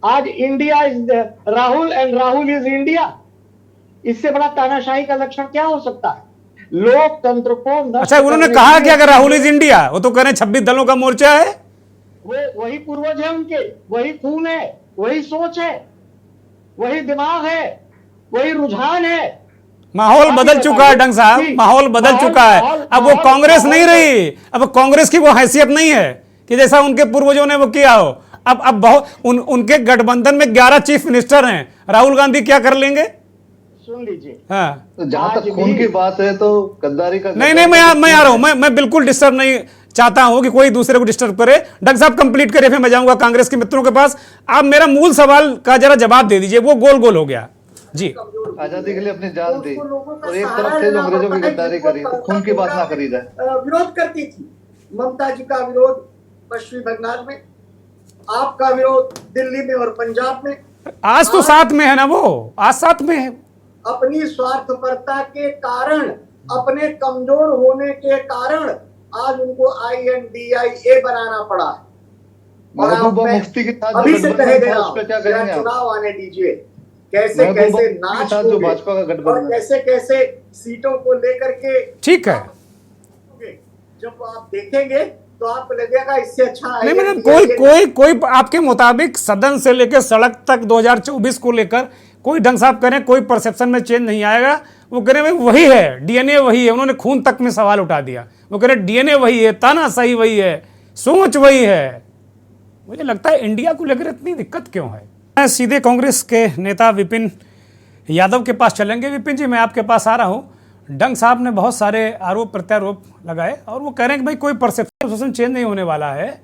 Speaker 8: आज India is Rahul and Rahul is India. इससे बड़ा तानाशाही का लक्षण क्या हो सकता है? लोकतंत्र को
Speaker 1: अच्छा, उन्होंने कहा क्या कि राहुल इज इंडिया? वो तो कह रहे हैं 26 दलों का मोर्चा है।
Speaker 8: वो वही पूर्वज है उनके, वही खून है, वही सोच है, वही दिमाग है, वही रुझान है।
Speaker 1: माहौल बदल चुका है डंग साहब, माहौल बदल चुका है। अब वो कांग्रेस नहीं रही, अब कांग्रेस की वो हैसियत नहीं है कि जैसा उनके पूर्वजों ने वो किया हो। अब बहुत उनके गठबंधन में 11 चीफ मिनिस्टर हैं, राहुल गांधी क्या कर लेंगे?
Speaker 8: सुन लीजिए।
Speaker 1: हाँ,
Speaker 9: तो जहां तक खून की बात है तो गद्दारी का
Speaker 1: नहीं, मैं आ रहा हूं, मैं बिल्कुल डिस्टर्ब नहीं चाहता हूं कि कोई दूसरे को डिस्टर्ब करे। डॉक्टर साहब कंप्लीट करिए, फिर मैं जाऊंगा कांग्रेस के मित्रों के पास। आप मेरा मूल सवाल का जरा जवाब दे दीजिए, वो गोल गोल हो गया जी।
Speaker 9: आजादी के लिए अपनी जान दी और एक तरफ से अंग्रेजों की गद्दारी करी, तो खून की बात ना करी जाए।
Speaker 10: विरोध करती थी, ममता जी का विरोध पश्चिमी बंगाल में, आपका विरोध दिल्ली में और पंजाब में।
Speaker 1: आज तो साथ में है ना, वो आज साथ में है।
Speaker 10: अपनी स्वार्थपरता के कारण, अपने कमजोर होने के कारण आज उनको INDIA बनाना पड़ा है। और
Speaker 9: मुफ्ती के साथ
Speaker 10: अभी से कहे गया,
Speaker 9: क्या कहेंगे?
Speaker 10: चुनाव आने दीजिए, कैसे कैसे नाच
Speaker 9: भाजपा का गठबंधन
Speaker 10: और कैसे कैसे सीटों को लेकर के,
Speaker 1: ठीक है,
Speaker 10: जब आप देखेंगे तो आपको लगेगा इससे अच्छा
Speaker 1: नहीं, मतलब कोई आपके मुताबिक सदन से लेकर सड़क तक 2024 को लेकर कोई ढंग साहब करें, कोई परसेप्शन में चेंज नहीं आएगा। वो कह रहे हैं वही है, डीएनए वही है। उन्होंने खून तक में सवाल उठा दिया। वो कह रहे डीएनए वही है, तानाशाही वही है, सोच वही है। मुझे लगता है इंडिया को लेकर इतनी दिक्कत क्यों है। मैं सीधे कांग्रेस के नेता विपिन यादव के पास चलेंगे। विपिन जी, मैं आपके पास आ रहा हूं। डंग साहब ने बहुत सारे आरोप प्रत्यारोप लगाए और वो कह रहे हैं कि भाई कोई परसेप्शन चेंज नहीं होने वाला है,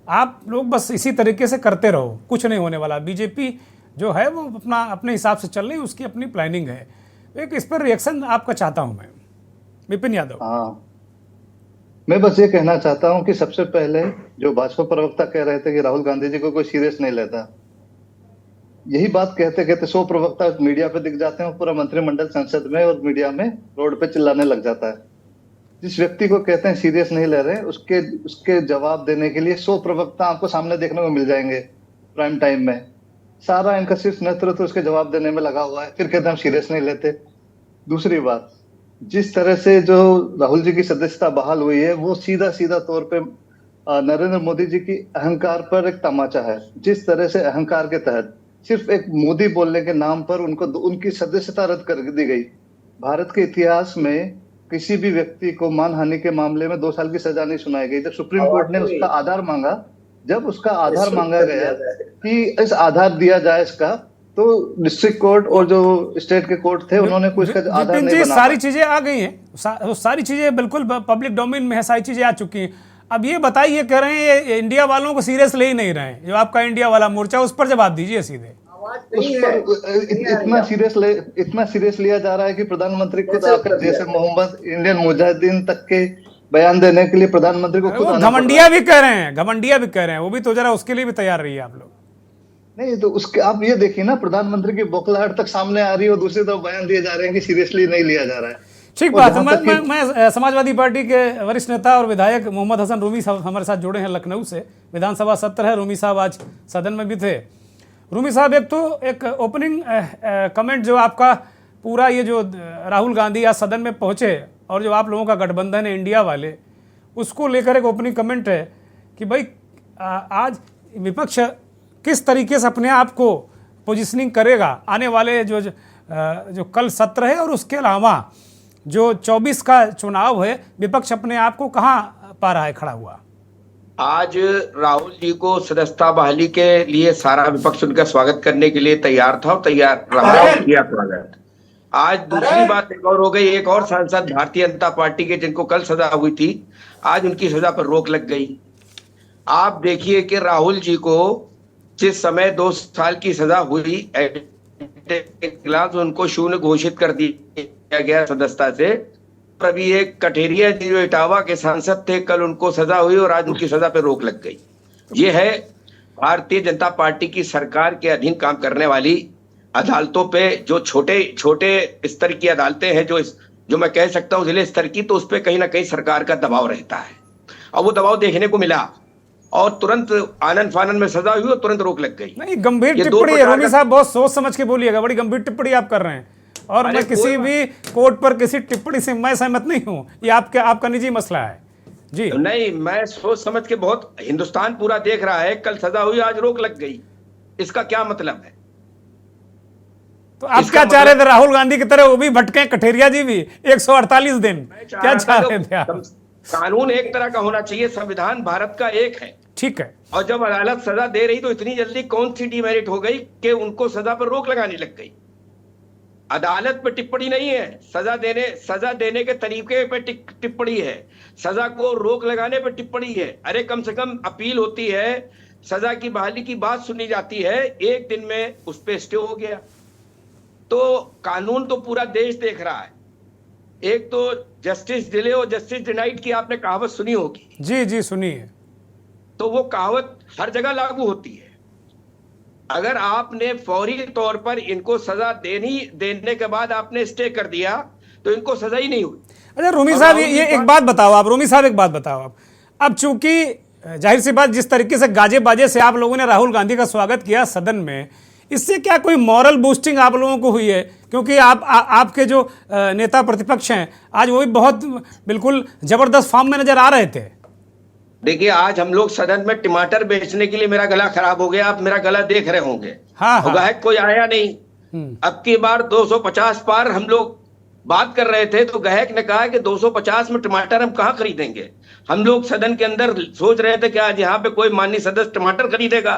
Speaker 1: आप लोग बस इसी तरीके से करते रहो, कुछ नहीं होने वाला। बीजेपी जो है वो अपने हिसाब से चल रही है, उसकी अपनी प्लानिंग है। एक इस पर रिएक्शन आपका चाहता हूं मैं, विपिन यादव।
Speaker 9: हाँ, मैं बस ये कहना चाहता हूं कि सबसे पहले जो भाजपा प्रवक्ता कह रहे थे कि राहुल गांधी जी को कोई सीरियस नहीं लेता, यही बात कहते कहते 100 प्रवक्ता मीडिया पे दिख जाते हैं, पूरा मंत्रिमंडल संसद में और मीडिया में रोड पे चिल्लाने लग जाता है। जिस व्यक्ति को कहते हैं सीरियस नहीं ले रहे, उसके जवाब देने के लिए 100 प्रवक्ता आपको सामने देखने को मिल जाएंगे प्राइम टाइम में। सारा इनका सिर्फ नेतृत्व उसके जवाब देने में लगा हुआ है, फिर कहते हैं हम सीरियस नहीं लेते। दूसरी बात, जिस तरह से जो राहुल जी की सदस्यता बहाल हुई है, वो सीधा तौर पे नरेंद्र मोदी जी की अहंकार पर एक तमाचा है। जिस तरह से अहंकार के तहत सिर्फ एक मोदी बोलने के नाम पर उनकी सदस्यता रद्द कर दी गई। भारत के इतिहास में किसी भी व्यक्ति को मानहानि के मामले में 2 साल की सजा नहीं सुनाई गई। जब सुप्रीम कोर्ट ने उसका आधार मांगा, गया कि इस आधार दिया जाए इसका, तो डिस्ट्रिक्ट कोर्ट और जो स्टेट के कोर्ट थे उन्होंने कुछ का आधार नहीं बना।
Speaker 1: सारी चीजें आ गई हैं, सारी चीजें बिल्कुल पब्लिक डोमेन में है, सारी चीजें आ चुकी हैं। अब ये बताइए, कह रहे हैं ये इंडिया वालों को सीरियस ले ही नहीं रहे हैं, जो आपका इंडिया वाला मोर्चा, उस पर जवाब दीजिए सीधे।
Speaker 9: उस पर इतना सीरियस लिया जा रहा है कि प्रधानमंत्री खुद आकर, जैसे मोहम्मद इंडियन मुजाहिदीन तक के बयान देने के लिए प्रधानमंत्री को खुद
Speaker 1: घमंडिया भी कह रहे हैं, वो भी तो जरा उसके लिए भी तैयार रहिए आप लोग।
Speaker 9: नहीं तो उसके आप ये देखिए ना, प्रधानमंत्री की बौखलाहट तक सामने आ रही है और दूसरी तरफ बयान दिए जा रहे हैं कि सीरियसली नहीं लिया जा रहा है।
Speaker 1: ठीक बात है। मैं समाजवादी पार्टी के वरिष्ठ नेता और विधायक मोहम्मद हसन रूमी साहब हमारे साथ जुड़े हैं लखनऊ से। विधानसभा सत्र है, रूमी साहब आज सदन में भी थे। रूमी साहब, एक ओपनिंग कमेंट जो आपका पूरा ये जो राहुल गांधी आज सदन में पहुंचे और जो आप लोगों का गठबंधन है इंडिया वाले, उसको लेकर एक ओपनिंग कमेंट है कि भाई आज विपक्ष किस तरीके से अपने आप को पोजिशनिंग करेगा आने वाले जो कल सत्र है, और उसके अलावा जो 24 का चुनाव है, विपक्ष अपने आप को कहाँ पा रहा है खड़ा हुआ?
Speaker 11: आज राहुल जी को सदस्यता बहाली के लिए सारा विपक्ष उनका स्वागत करने के लिए तैयार था और तैयार रहा, किया स्वागत। आज दूसरी बात एक और हो गई, एक और सांसद भारतीय जनता पार्टी के जिनको कल सजा हुई थी, आज उनकी सजा पर रोक लग गई। आप देखिए कि राहुल जी को जिस समय 2 साल की सजा हुई, उनको शून्य घोषित कर दिया गया सदस्यता से। अभी एक कठेरिया जी जो इटावा के सांसद थे, कल उनको सजा हुई और आज उनकी सजा पे रोक लग गई। ये है भारतीय जनता पार्टी की सरकार के अधीन काम करने वाली अदालतों पे, जो छोटे स्तर की अदालतें हैं, जो मैं कह सकता हूं जिले स्तर की, तो उस पर कहीं ना कहीं सरकार का दबाव रहता है और वो दबाव देखने को मिला और तुरंत आनंद फानन में सजा हुई और तुरंत रोक लग गई।
Speaker 1: नहीं, गंभीर टिप्पणी है रोमी साहब, बहुत सोच समझ के बोलिएगा, बड़ी गंभीर टिप्पणी आप कर रहे हैं और मैं किसी भी कोर्ट पर किसी टिप्पणी से मैं सहमत नहीं हूं। ये आपका निजी मसला है जी।
Speaker 11: नहीं, मैं सोच समझ के, बहुत हिंदुस्तान पूरा देख रहा है, कल सजा हुई आज रोक लग गई, इसका क्या मतलब है?
Speaker 1: तो आप क्या चाह रहे थे, राहुल गांधी की तरह वो भी भटके, कठेरिया जी भी 148 दिन, क्या चाह रहे थे आप?
Speaker 11: कानून एक तरह का होना चाहिए, संविधान भारत का एक है,
Speaker 1: ठीक है।
Speaker 11: और जब अदालत सजा दे रही तो इतनी जल्दी कौन सी डिमेरिट हो गई कि उनको सजा पर रोक लगाने लग गई? अदालत पे टिप्पणी नहीं है, सजा देने के तरीके पे टिप्पणी है, सजा को रोक लगाने पे टिप्पणी है। अरे कम से कम अपील होती है, सजा की बहाली की बात सुनी जाती है, एक दिन में उस पे स्टे हो गया। तो कानून तो पूरा देश देख रहा है। एक तो जस्टिस डिले और जस्टिस डिनाइड की आपने कहावत सुनी होगी।
Speaker 1: जी जी सुनी है।
Speaker 11: तो वो कहावत हर जगह लागू होती है। अगर आपने फौरी तौर पर इनको सजा देने के बाद आपने स्टे कर दिया तो इनको सजा ही नहीं हुई।
Speaker 1: अच्छा रूमी साहब, ये एक बात बताओ आप, रूमी साहब एक बात बताओ आप, अब चूंकि जाहिर सी बात जिस तरीके से गाजे बाजे से आप लोगों ने राहुल गांधी का स्वागत किया सदन में, इससे क्या कोई मॉरल बूस्टिंग आप लोगों को हुई है? क्योंकि आपके जो नेता प्रतिपक्ष हैं आज वो भी बहुत बिल्कुल जबरदस्त फॉर्म में नजर आ रहे थे।
Speaker 11: देखिए, आज हम लोग सदन में टमाटर बेचने के लिए मेरा गला खराब हो गया, आप मेरा गला देख रहे होंगे।
Speaker 1: हाँ।
Speaker 11: गाहक कोई आया नहीं। अब की बार 250 पार हम लोग बात कर रहे थे तो गाहक ने कहा कि 250 में टमाटर हम कहाँ खरीदेंगे। हम लोग सदन के अंदर सोच रहे थे कि आज यहाँ पे कोई माननीय सदस्य टमाटर खरीदेगा,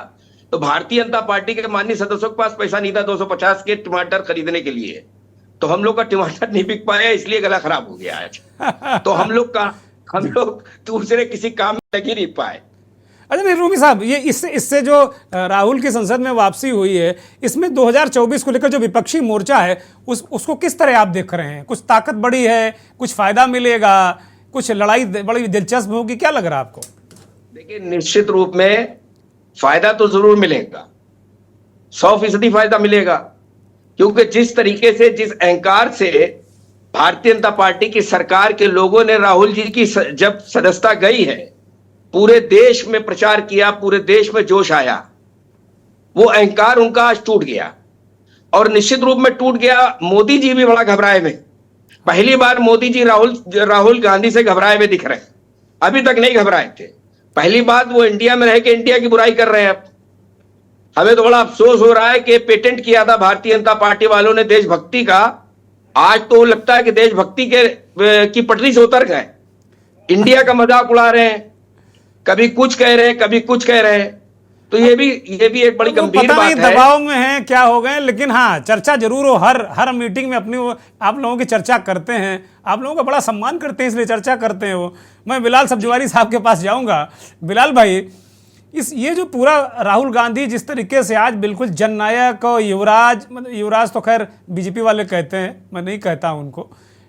Speaker 11: तो भारतीय जनता पार्टी के माननीय सदस्यों के पास पैसा नहीं था 250 के टमाटर खरीदने के लिए। तो हम लोग का टमाटर नहीं बिक पाया, इसलिए गला खराब हो गया आज। तो हम लोग दूसरे किसी काम में लग ही नहीं पाए।
Speaker 1: अच्छा नहीं रूमी साहब, ये इससे जो राहुल की संसद में वापसी हुई है, इसमें 2024 को लेकर जो विपक्षी मोर्चा है उसको किस तरह आप देख रहे हैं? कुछ ताकत बढ़ी है, कुछ फायदा मिलेगा, कुछ लड़ाई बड़ी दिलचस्प होगी, क्या लग रहा है आपको?
Speaker 11: देखिए, निश्चित रूप में फायदा तो जरूर मिलेगा, 100% फायदा मिलेगा, क्योंकि जिस तरीके से, जिस अहंकार से भारतीय जनता पार्टी की सरकार के लोगों ने राहुल जी की जब सदस्यता गई है, पूरे देश में प्रचार किया, पूरे देश में जोश आया, वो अहंकार उनका आज टूट गया। और निश्चित रूप में टूट गया। मोदी जी भी बड़ा घबराए हुए, पहली बार मोदी जी राहुल गांधी से घबराए हुए दिख रहे हैं। अभी तक नहीं घबराए थे। पहली बात, वो इंडिया में रह के इंडिया की बुराई कर रहे हैं। अब हमें तो बड़ा अफसोस हो रहा है कि पेटेंट किया था भारतीय जनता पार्टी वालों ने देशभक्ति का, आज तो लगता है कि देशभक्ति की पटरी से उतर गए, इंडिया का मजाक उड़ा रहे हैं, कभी कुछ कह रहे हैं, कभी कुछ कह रहे हैं। तो ये भी एक बड़ी गंभीर बात है।
Speaker 1: दबाव में है, क्या हो गए, लेकिन हाँ, चर्चा जरूर हो। हर मीटिंग में अपनी आप लोगों की चर्चा करते हैं, आप लोगों का बड़ा सम्मान करते हैं, इसलिए चर्चा करते हैं वो। मैं बिलाल सब्जवारी साहब के पास जाऊंगा। बिलाल भाई, ये जो पूरा राहुल गांधी जिस तरीके से आज बिल्कुल जननायक और युवराज, मतलब युवराज तो खैर बीजेपी वाले कहते हैं, मैं नहीं कहता हूं उनको,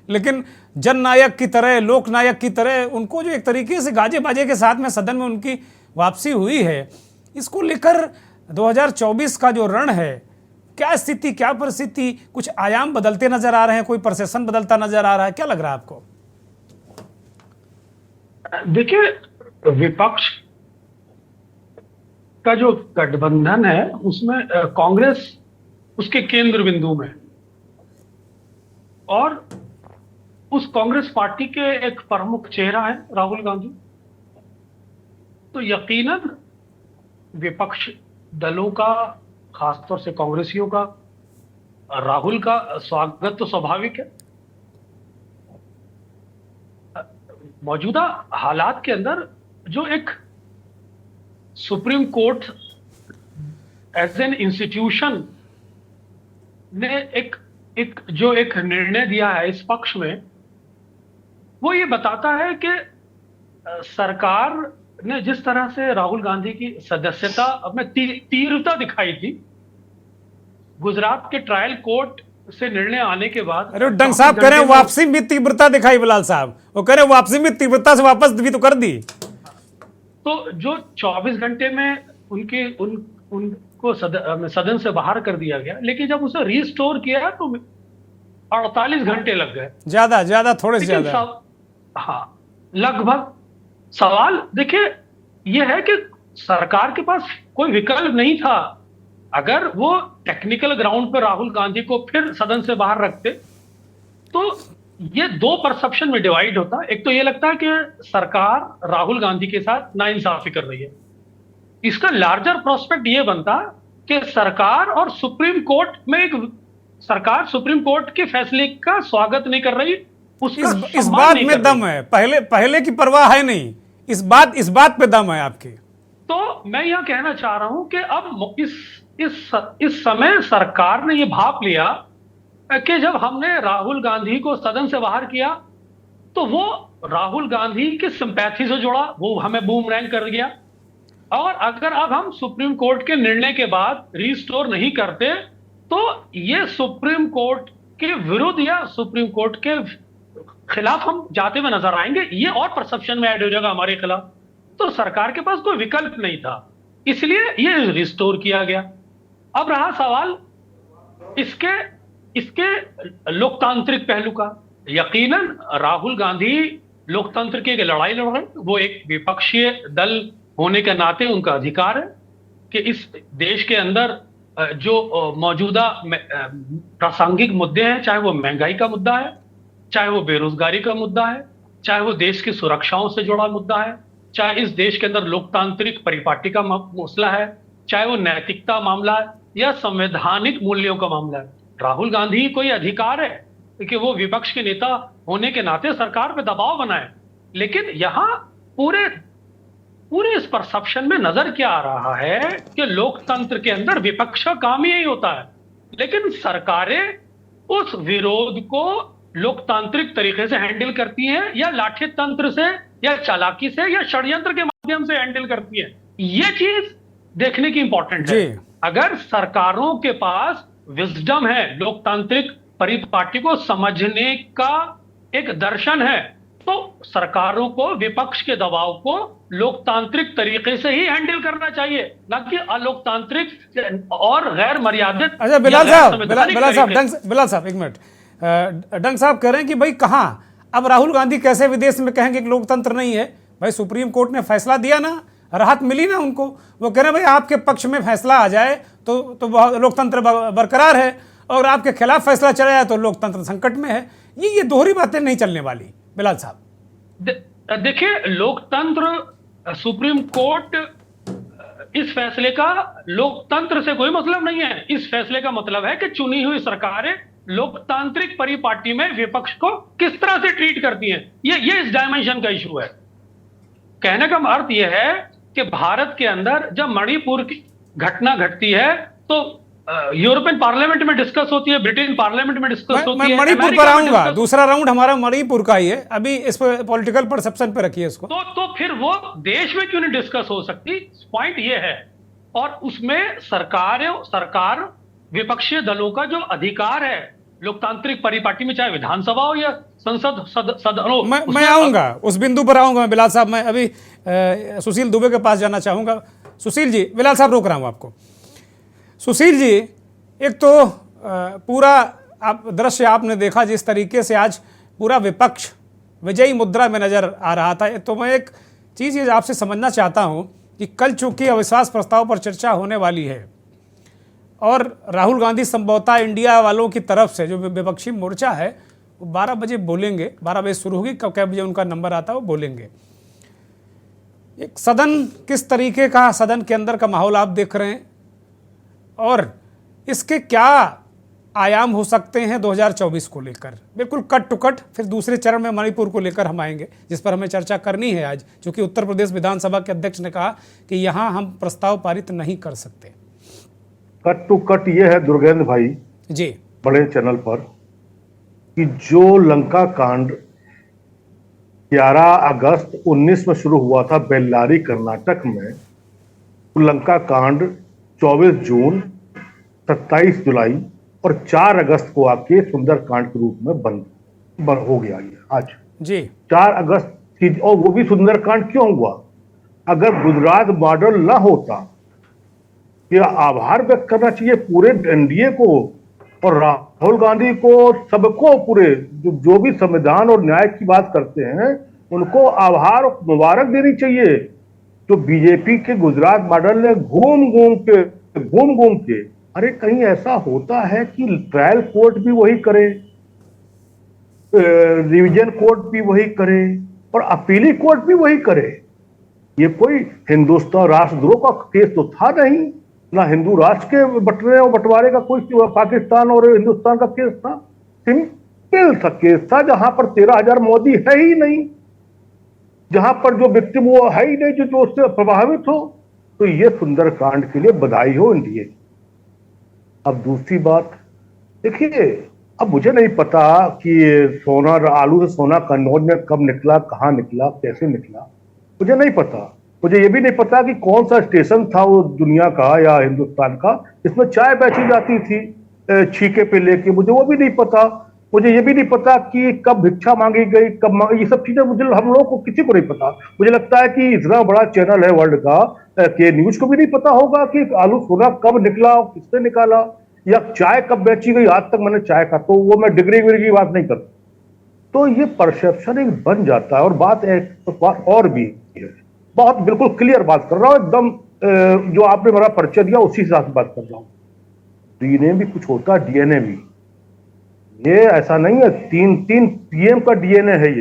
Speaker 1: लेकिन जननायक की तरह, लोकनायक की तरह उनको जो एक तरीके से गाजे बाजे के साथ में सदन में उनकी वापसी हुई है, इसको लेकर 2024 का जो रण है, क्या स्थिति, क्या परिस्थिति, कुछ आयाम बदलते नजर आ रहे हैं, कोई परसेप्शन बदलता नजर आ रहा है, क्या लग रहा है आपको?
Speaker 12: देखिए, विपक्ष का जो गठबंधन है उसमें कांग्रेस उसके केंद्र बिंदु में, और उस कांग्रेस पार्टी के एक प्रमुख चेहरा है राहुल गांधी। तो यकीनन विपक्ष दलों का, खासतौर से कांग्रेसियों का, राहुल का स्वागत तो स्वाभाविक है। मौजूदा हालात के अंदर जो एक supreme court as an institution ने एक निर्णय दिया है इस पक्ष में, वो ये बताता है कि सरकार ने जिस तरह से राहुल गांधी की सदस्यता में तीव्रता दिखाई थी, गुजरात के ट्रायल कोर्ट से निर्णय आने के बाद।
Speaker 1: अरे डंग साहब कह रहे हैं वापसी में तीव्रता दिखाई, बिलाल साहब वो कह रहे हैं वापसी में तीव्रता से वापस भी तो कर दी।
Speaker 12: तो जो 24 घंटे में उनको सदन से बाहर कर दिया गया, लेकिन जब उसे रिस्टोर किया तो 48 घंटे लग गए,
Speaker 1: ज्यादा थोड़े से ज्यादा,
Speaker 12: हाँ लगभग। सवाल देखिए यह है कि सरकार के पास कोई विकल्प नहीं था। अगर वो टेक्निकल ग्राउंड पर राहुल गांधी को फिर सदन से बाहर रखते तो ये दो परसेप्शन में डिवाइड होता। एक तो ये लगता है कि सरकार राहुल गांधी के साथ नाइंसाफी कर रही है। इसका लार्जर प्रोस्पेक्ट ये बनता कि सरकार और सुप्रीम कोर्ट में सरकार सुप्रीम कोर्ट के फैसले का स्वागत नहीं कर रही।
Speaker 1: इस बात में दम है, पहले की परवाह है नहीं, इस बात पे दम है आपके।
Speaker 12: तो मैं यह कहना चाह रहा हूं कि अब इस समय सरकार ने यह भाप लिया कि जब हमने राहुल गांधी को सदन से बाहर किया तो वो राहुल गांधी की सिंपैथी से जुड़ा, वो हमें बूमरैंग कर गया। और अगर अब हम सुप्रीम कोर्ट के निर्णय के बाद रिस्टोर नहीं करते तो ये सुप्रीम कोर्ट के विरुद्ध या सुप्रीम कोर्ट के खिलाफ हम जाते हुए नजर आएंगे। ये और परसेप्शन में ऐड हो जाएगा हमारे खिलाफ। तो सरकार के पास कोई विकल्प नहीं था, इसलिए ये रिस्टोर किया गया। अब रहा सवाल इसके लोकतांत्रिक पहलू का। यकीनन राहुल गांधी लोकतंत्र की एक लड़ाई लड़ रहे हैं। वो एक विपक्षीय दल होने के नाते उनका अधिकार है कि इस देश के अंदर जो मौजूदा प्रासंगिक मुद्दे हैं, चाहे वो महंगाई का मुद्दा है, चाहे वो बेरोजगारी का मुद्दा है, चाहे वो देश की सुरक्षाओं से जुड़ा मुद्दा है, चाहे इस देश के अंदर लोकतांत्रिक परिपाटी का मसला है, चाहे वो नैतिकता मामला है या संवैधानिक मूल्यों का मामला है। राहुल गांधी को यह अधिकार है कि वो विपक्ष के नेता होने के नाते सरकार पे दबाव बनाए। लेकिन यहां पूरे इस परसेप्शन में नजर क्या आ रहा है कि लोकतंत्र के अंदर विपक्ष का काम ही यही होता है। लेकिन सरकारें उस विरोध को लोकतांत्रिक तरीके से हैंडल करती हैं या लाठी तंत्र से या चालाकी से या षड्यंत्र के माध्यम से हैंडल करती है, ये चीज देखने की इंपॉर्टेंट है। अगर सरकारों के पास विजडम है, लोकतांत्रिक परिपाटी को समझने का एक दर्शन है, तो सरकारों को विपक्ष के दबाव को लोकतांत्रिक तरीके से ही हैंडल करना चाहिए, ना कि अलोकतांत्रिक और गैर मर्यादित।
Speaker 1: अच्छा बिलाल साहब एक मिनट, डंग साहब कह रहे हैं कि भाई कहां अब राहुल गांधी कैसे विदेश में कहेंगे कि लोकतंत्र नहीं है? भाई सुप्रीम कोर्ट ने फैसला दिया ना, राहत मिली ना उनको, वो कह रहे हैं भाई आपके पक्ष में फैसला आ जाए तो लोकतंत्र बरकरार है, और आपके खिलाफ फैसला चला जाए तो लोकतंत्र संकट में है। ये दोहरी बातें नहीं चलने वाली बिलाल साहब।
Speaker 12: देखिए, लोकतंत्र, सुप्रीम कोर्ट, इस फैसले का लोकतंत्र से कोई मतलब नहीं है। इस फैसले का मतलब है कि चुनी हुई सरकारें लोकतांत्रिक परिपाटी में विपक्ष को किस तरह से ट्रीट करती हैं। ये इस डायमेंशन का इशू है। कहने का अर्थ यह है कि भारत के अंदर जब मणिपुर की घटना घटती है तो यूरोपियन पार्लियामेंट में डिस्कस होती है, ब्रिटेन पार्लियामेंट में डिस्कस होती है।
Speaker 1: मैं मणिपुर पर आऊंगा, दूसरा राउंड हमारा मणिपुर का ही है, अभी इस पर पॉलिटिकल परसेप्शन पे रखिए इसको।
Speaker 12: तो फिर वो देश में क्यों नहीं डिस्कस हो सकती? पॉइंट ये है। और उसमें सरकार विपक्षी दलों का जो अधिकार है लोकतांत्रिक परिपाटी में, चाहे विधानसभा हो या संसद सदन हो,
Speaker 1: मैं आऊंगा, उस बिंदु पर आऊंगा बिलाल साहब। मैं अभी सुशील दुबे के पास जाना चाहूंगा। सुशील जी, बिलाल साहब रोक रहा हूं आपको। सुशील जी, एक तो पूरा आप दृश्य आपने देखा जिस तरीके से आज पूरा विपक्ष विजयी मुद्रा में नजर आ रहा था। तो मैं एक चीज़ ये आपसे समझना चाहता हूं कि कल चूंकि अविश्वास प्रस्ताव पर चर्चा होने वाली है और राहुल गांधी संभवतः इंडिया वालों की तरफ से जो विपक्षी मोर्चा है वो 12 बजे बोलेंगे, 12 बजे शुरू होगी, कब क्या बजे उनका नंबर आता है वो बोलेंगे। एक सदन किस तरीके का सदन के अंदर का माहौल आप देख रहे हैं और इसके क्या आयाम हो सकते हैं 2024 को लेकर? बिल्कुल कट टू कट। फिर दूसरे चरण में मणिपुर को लेकर हम आएंगे, जिस पर हमें चर्चा करनी है आज, क्योंकि उत्तर प्रदेश विधानसभा के अध्यक्ष ने कहा कि यहां हम प्रस्ताव पारित नहीं कर सकते।
Speaker 13: कट टू कट ये है दुर्गेंद्र भाई
Speaker 1: जी
Speaker 13: बड़े चैनल पर कि जो लंका कांड 11 अगस्त 19 में शुरू हुआ था बेल्लारी कर्नाटक में, तो लंका कांड 24 जून, 27 जुलाई और 4 अगस्त को आके सुंदरकांड के रूप में बंद हो गया ये आज
Speaker 1: जी।
Speaker 13: 4 अगस्त की, और वो भी सुंदरकांड क्यों हुआ? अगर गुजरात मॉडल ना होता, ये आभार व्यक्त करना चाहिए पूरे एनडीए को और राहुल गांधी को, सबको, पूरे जो भी संविधान और न्याय की बात करते हैं उनको आभार और मुबारक देनी चाहिए। तो बीजेपी के गुजरात मॉडल ने घूम घूम के अरे कहीं ऐसा होता है कि ट्रायल कोर्ट भी वही करे, रिवीजन कोर्ट भी वही करे और अपीली कोर्ट भी वही करे। ये कोई हिंदुस्तान राष्ट्रद्रोह का केस तो था नहीं, ना हिंदू राष्ट्र के बंटने और बंटवारे का कोई पाकिस्तान और हिंदुस्तान का केस था। सिंपल सा केस था जहां पर 13,000 मोदी है ही नहीं, जहां पर जो विक्टिम वो है ही नहीं जो उससे प्रभावित हो। तो ये सुंदरकांड के लिए बधाई हो एनडीए। अब दूसरी बात देखिए, अब मुझे नहीं पता कि सोना, आलू से सोना कन्नौज में कब निकला, कहाँ निकला, कैसे निकला, मुझे नहीं पता। मुझे ये भी नहीं पता कि कौन सा स्टेशन था वो दुनिया का या हिंदुस्तान का जिसमें चाय बेची जाती थी छीके पे लेके, मुझे वो भी नहीं पता। मुझे ये भी नहीं पता कि कब भिक्षा मांगी गई, ये सब चीजें मुझे, हम लोगों को किसी को नहीं पता। मुझे लगता है कि इतना बड़ा चैनल है वर्ल्ड का, के न्यूज को भी नहीं पता होगा कि आलू सोना कब निकला, किसने निकाला, या चाय कब बेची गई। आज तक मैंने चाय का, तो वो मैं डिग्री विग्री की बात नहीं करता। तो ये परसेप्शन एक बन जाता है। और बात और भी है, बहुत बिल्कुल क्लियर बात कर रहा हूं, एकदम जो आपने मेरा परिचय दिया उसी हिसाब से बात कर रहा हूं। डीएनए भी कुछ होता है, डीएनए भी, ये ऐसा नहीं है 3 पीएम का डीएनए है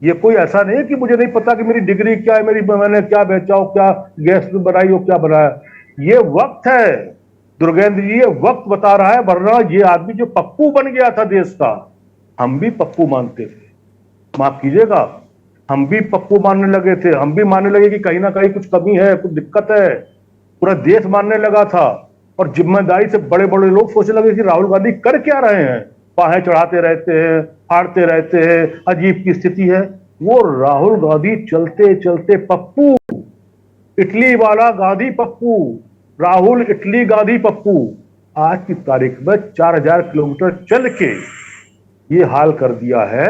Speaker 13: ये कोई ऐसा नहीं है कि मुझे नहीं पता कि मेरी डिग्री क्या है, मैंने क्या बेचा हो, क्या गैस बनाई हो, क्या बनाया। ये वक्त है दुर्गेंद्र जी, ये वक्त बता रहा है। वरना ये आदमी जो पप्पू बन गया था देश का, हम भी पप्पू मानते थे, माफ कीजिएगा, हम भी पप्पू मानने लगे थे। हम भी मानने लगे कि कहीं ना कहीं कुछ कमी है, कुछ दिक्कत है, पूरा देश मानने लगा था। और जिम्मेदारी से बड़े बड़े लोग सोचने लगे कि राहुल गांधी कर क्या रहे हैं, बाहें चढ़ाते रहते हैं, हारते रहते हैं, अजीब की स्थिति है। वो राहुल गांधी चलते चलते पप्पू, इटली वाला गांधी पप्पू, राहुल इटली गांधी पप्पू आज की तारीख में 4000 किलोमीटर चल के ये हाल कर दिया है।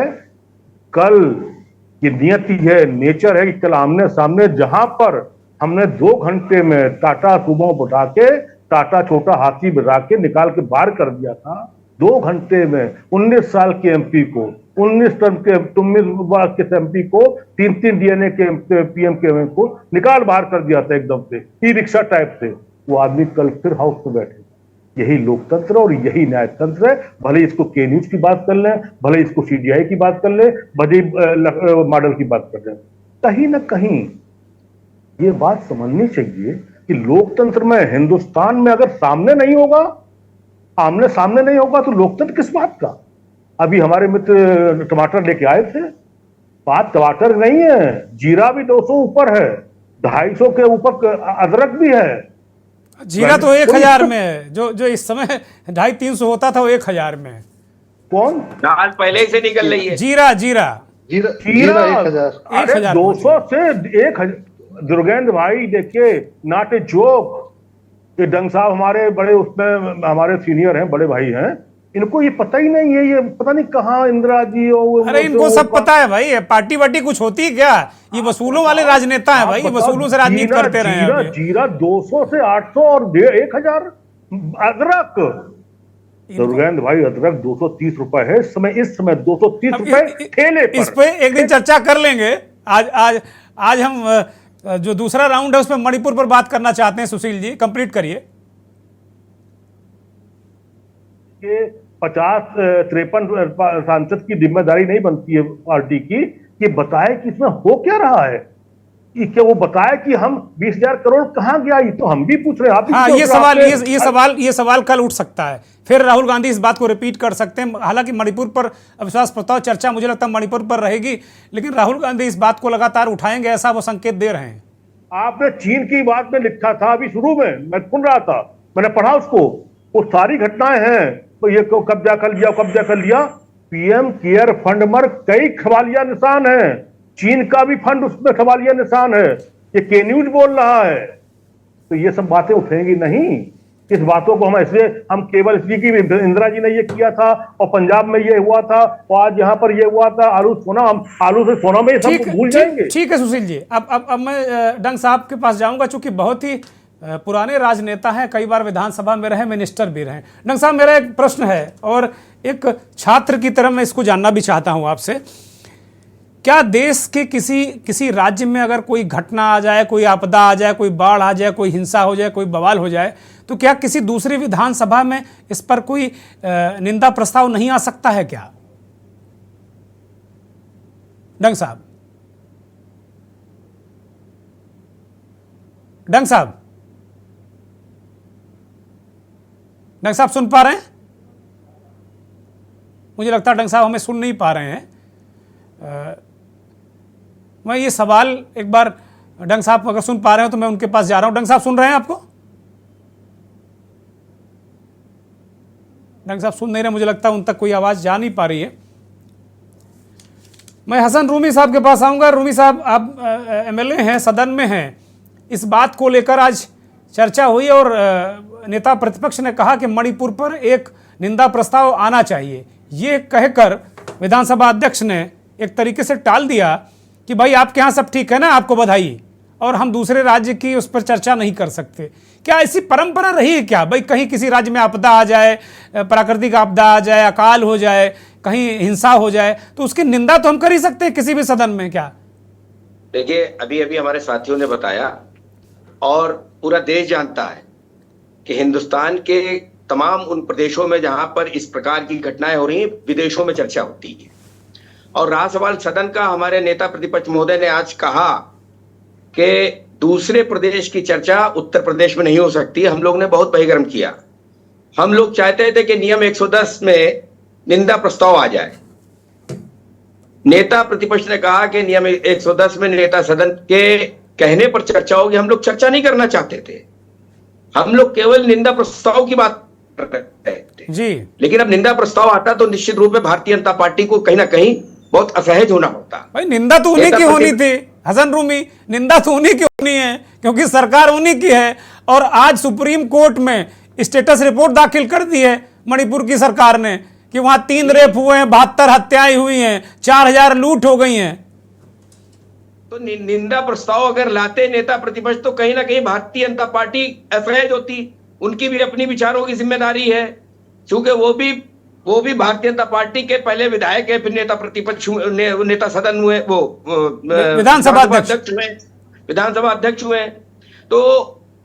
Speaker 13: कल ये नियति है, नेचर है कि कल आमने सामने जहां पर हमने 2 घंटे में टाटा सुमो बुला के, टाटा छोटा हाथी बिठा के निकाल के बाहर कर दिया था, 2 घंटे में 19 साल के एमपी को, 19 टर्म के 19 के एमपी को, 3 डीएनए के पीएम के को निकाल बाहर कर दिया था एकदम से, ई रिक्शा टाइप से। वो आदमी कल फिर हाउस में बैठे। यही लोकतंत्र और यही न्यायतंत्र है। भले इसको के न्यूज की बात कर लें, भले इसको सीडीआई की बात कर लें, भले मॉडल की बात कर लें, कहीं ना कहीं ये बात समझनी चाहिए कि लोकतंत्र में, हिंदुस्तान में अगर सामने नहीं होगा, आमने सामने नहीं होगा तो लोकतंत्र किस बात का। अभी हमारे मित्र टमाटर लेके आए थे, बात टमाटर नहीं है, जीरा भी 200 ऊपर है, 250 के ऊपर अदरक भी है।
Speaker 1: जीरा तो 1000 में है, जो इस समय 250-300 होता था वो 1000 में है।
Speaker 13: कौन?
Speaker 11: दाल पहले से निकल रही है।
Speaker 1: जीरा
Speaker 13: 1000 200 से 1000। दुर्गेंद्र भाई देखिए, नॉट ए जोक। ये डंग साहब हमारे बड़े उसमें हमारे सीनियर हैं, बड़े भाई हैं, इनको ये पता ही नहीं है, ये पता नहीं कहाँ इंदिरा जी।
Speaker 1: अरे इनको सब पता है भाई, पार्टी वार्टी कुछ होती है क्या? ये वसूलों वाले राजनेता हैं भाई, ये वसूलों से राजनीति करते रहे हैं।
Speaker 13: जीरा 200 से 800 और 1000 अदरक। दुर्गेंद्र भाई अदरक 230 रुपए है इस समय 230 रुपए ठेले पर।
Speaker 1: इस पे एक दिन चर्चा कर लेंगे। आज हम जो दूसरा राउंड है उसमें मणिपुर पर बात करना चाहते हैं। सुशील जी कंप्लीट करिए।
Speaker 13: 50-53 सांसद की जिम्मेदारी नहीं बनती है पार्टी की कि बताए कि इसमें हो क्या रहा है, कि क्या वो बताए कि हम 20,000 करोड़ कहां गया। ये तो हम भी पूछ रहे हैं, आप
Speaker 1: हाँ, ये सवाल कल उठ सकता है। फिर राहुल गांधी इस बात को रिपीट कर सकते हैं। हालांकि मणिपुर पर अविश्वास प्रस्ताव चर्चा मुझे लगता है मणिपुर पर रहेगी, लेकिन राहुल गांधी इस बात को लगातार उठाएंगे, ऐसा वो संकेत दे रहे हैं।
Speaker 13: आपने चीन की बात में लिखा था अभी शुरू में, मैं सुन रहा था, मैंने पढ़ा उसको, वो सारी घटनाएं हैं। तो ये कब्जा कर लिया। पीएम केयर फंड में कई सवालिया निशान है, चीन का भी फंड उसमें सवालिया निशान है। ये के न्यूज बोल रहा है, तो ये सब बातें उठेंगी नहीं। इस बातों को हम केवल इसलिए कि इंदिरा जी ने ये किया था और पंजाब में ये हुआ था और आज यहाँ पर ये हुआ था, आलू से सोना में सब भूल जाएंगे।
Speaker 1: ठीक है सुशील जी, अब मैं डंग साहब के पास जाऊंगा, चूंकि बहुत ही पुराने राजनेता हैं, कई बार विधानसभा में रहे, मिनिस्टर भी रहे। डंग साहब मेरा एक प्रश्न है और एक छात्र की तरह मैं इसको जानना भी चाहता हूं आपसे। क्या देश के किसी राज्य में अगर कोई घटना आ जाए, कोई आपदा आ जाए, कोई बाढ़ आ जाए, कोई हिंसा हो जाए, कोई बवाल हो जाए, तो क्या किसी दूसरी विधानसभा में इस पर कोई निंदा प्रस्ताव नहीं आ सकता है क्या? डंग साहब डंग साहब सुन पा रहे हैं? मुझे लगता है डंग साहब हमें सुन नहीं पा रहे हैं। मैं ये सवाल एक बार, डंग साहब अगर सुन पा रहे हो तो मैं उनके पास जा रहा हूं। डंग साहब सुन रहे हैं आपको? डंग साहब सुन नहीं रहे, मुझे लगता है उन तक कोई आवाज जा नहीं पा रही है। मैं हसन रूमी साहब के पास आऊंगा। रूमी साहब, आप एमएलए हैं, सदन में हैं, इस बात को लेकर आज चर्चा हुई और नेता प्रतिपक्ष ने कहा कि मणिपुर पर एक निंदा प्रस्ताव आना चाहिए। ये कहकर विधानसभा अध्यक्ष ने एक तरीके से टाल दिया कि भाई आपके यहाँ सब ठीक है ना, आपको बधाई, और हम दूसरे राज्य की उस पर चर्चा नहीं कर सकते। क्या ऐसी परंपरा रही है क्या भाई, कहीं किसी राज्य में आपदा आ जाए, प्राकृतिक आपदा आ जाए, अकाल हो जाए, कहीं हिंसा हो जाए, तो उसकी निंदा तो हम कर ही सकते हैं किसी भी सदन में क्या?
Speaker 11: देखिए, अभी हमारे साथियों ने बताया और पूरा देश जानता है कि हिंदुस्तान के तमाम उन प्रदेशों में जहां पर इस प्रकार की घटनाएं हो रही हैं, विदेशों में चर्चा होती है। और रहा सवाल सदन का, हमारे नेता प्रतिपक्ष महोदय ने आज कहा कि दूसरे प्रदेश की चर्चा उत्तर प्रदेश में नहीं हो सकती। हम लोग ने बहुत बहिर्गम किया। हम लोग चाहते थे कि नियम 110 में निंदा प्रस्ताव आ जाए। नेता प्रतिपक्ष ने कहा कि नियम 110 में नेता सदन के कहने पर चर्चा होगी। हम लोग चर्चा नहीं करना चाहते थे। हम लोग केवल निंदा प्रस्ताव की बात कर रहे थे
Speaker 1: जी,
Speaker 11: लेकिन अब निंदा प्रस्ताव आता तो निश्चित रूप में भारतीय जनता पार्टी को कहीं ना कहीं बहुत असहज होना होता।
Speaker 1: भाई निंदा तो उन्हीं की होनी थी हसन रूमी, निंदा तो उन्हीं की होनी है क्योंकि सरकार उन्हीं की है। और आज सुप्रीम कोर्ट में स्टेटस रिपोर्ट दाखिल कर दी है मणिपुर की सरकार ने कि वहां 3 रेप हुए हैं, 72 हत्याएं हुई हैं, 4000 लूट हो गई हैं।
Speaker 11: तो निंदा प्रस्ताव अगर लाते नेता प्रतिपक्ष तो कहीं ना कहीं भारतीय जनता पार्टी असहज होती। उनकी भी अपनी विचारों की जिम्मेदारी है, क्योंकि वो भी भारतीय जनता पार्टी के पहले विधायक है, फिर नेता प्रतिपक्ष नेता सदन हुए, वो
Speaker 1: विधानसभा
Speaker 11: अध्यक्ष हुए। तो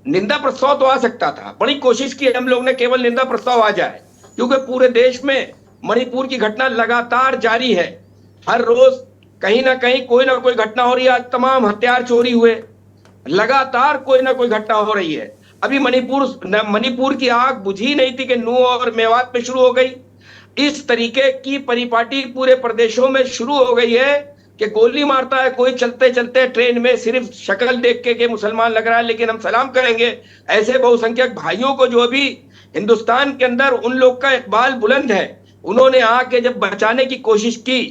Speaker 11: निंदा प्रस्ताव तो आ सकता था। बड़ी कोशिश की हम लोग ने केवल निंदा प्रस्ताव आ जाए, क्योंकि पूरे देश में मणिपुर की घटना लगातार जारी है। हर रोज कहीं ना कहीं कोई ना कोई घटना हो रही है। आज तमाम हथियार चोरी हुए, लगातार कोई ना कोई घटना हो रही है। अभी मणिपुर की आग बुझी नहीं थी कि नू और मेवात में शुरू हो गई। इस तरीके की परिपाटी पूरे प्रदेशों में शुरू हो गई है कि गोली मारता है कोई चलते चलते ट्रेन में, सिर्फ शक्ल देख के मुसलमान लग रहा है, लेकिन हम सलाम करेंगे ऐसे बहुसंख्यक भाइयों को जो अभी हिंदुस्तान के अंदर उन लोग का इकबाल बुलंद है। उन्होंने आके जब बचाने की कोशिश की,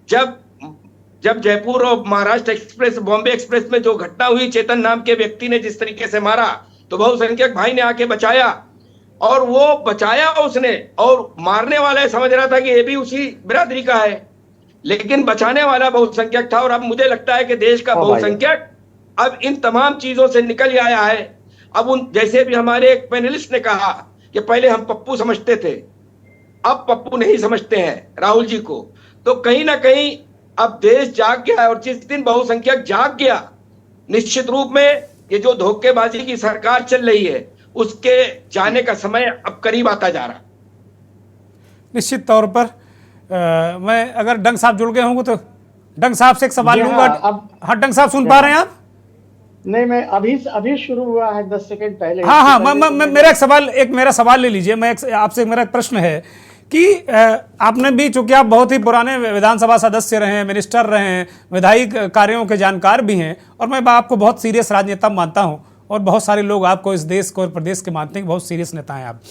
Speaker 11: जब जयपुर और महाराष्ट्र एक्सप्रेस, बॉम्बे एक्सप्रेस में जो घटना हुई, चेतन नाम के व्यक्ति ने जिस तरीके से मारा, तो बहुसंख्यक भाई ने आके बचाया। और वो बचाया उसने, और मारने वाला समझ रहा था कि ये भी उसी बिरादरी का है, लेकिन बचाने वाला बहुसंख्यक था। और अब मुझे लगता है कि देश का बहुसंख्यक अब इन तमाम चीजों से निकल आया है। अब जैसे भी हमारे एक पैनलिस्ट ने कहा कि पहले हम पप्पू समझते थे, अब पप्पू नहीं समझते हैं राहुल जी को। तो कहीं ना कहीं अब देश जाग गया है, और जिस दिन बहुसंख्यक जाग गया, निश्चित रूप में ये जो धोखेबाजी की सरकार चल रही है उसके जाने का समय अब करीब आता जा रहा।
Speaker 1: निश्चित तौर पर मैं अगर डंग साहब जुड़ गए होंगे तो डंग साहब से एक सवाल लूंगा। हाँ डंग साहब सुन पा रहे हैं आप?
Speaker 8: नहीं, मैं अभी शुरू हुआ है 10 सेकंड पहले।
Speaker 1: हाँ, मेरा सवाल ले लीजिए। मैं आपसे मेरा एक प्रश्न है कि आपने भी, चूंकि आप बहुत ही पुराने विधानसभा सदस्य रहे हैं, मिनिस्टर रहे हैं, विधायी कार्यों के जानकार भी हैं, और मैं आपको बहुत सीरियस राजनेता मानता हूं, और बहुत सारे लोग आपको इस देश को और प्रदेश के मानते हैं कि बहुत सीरियस नेता हैं आप।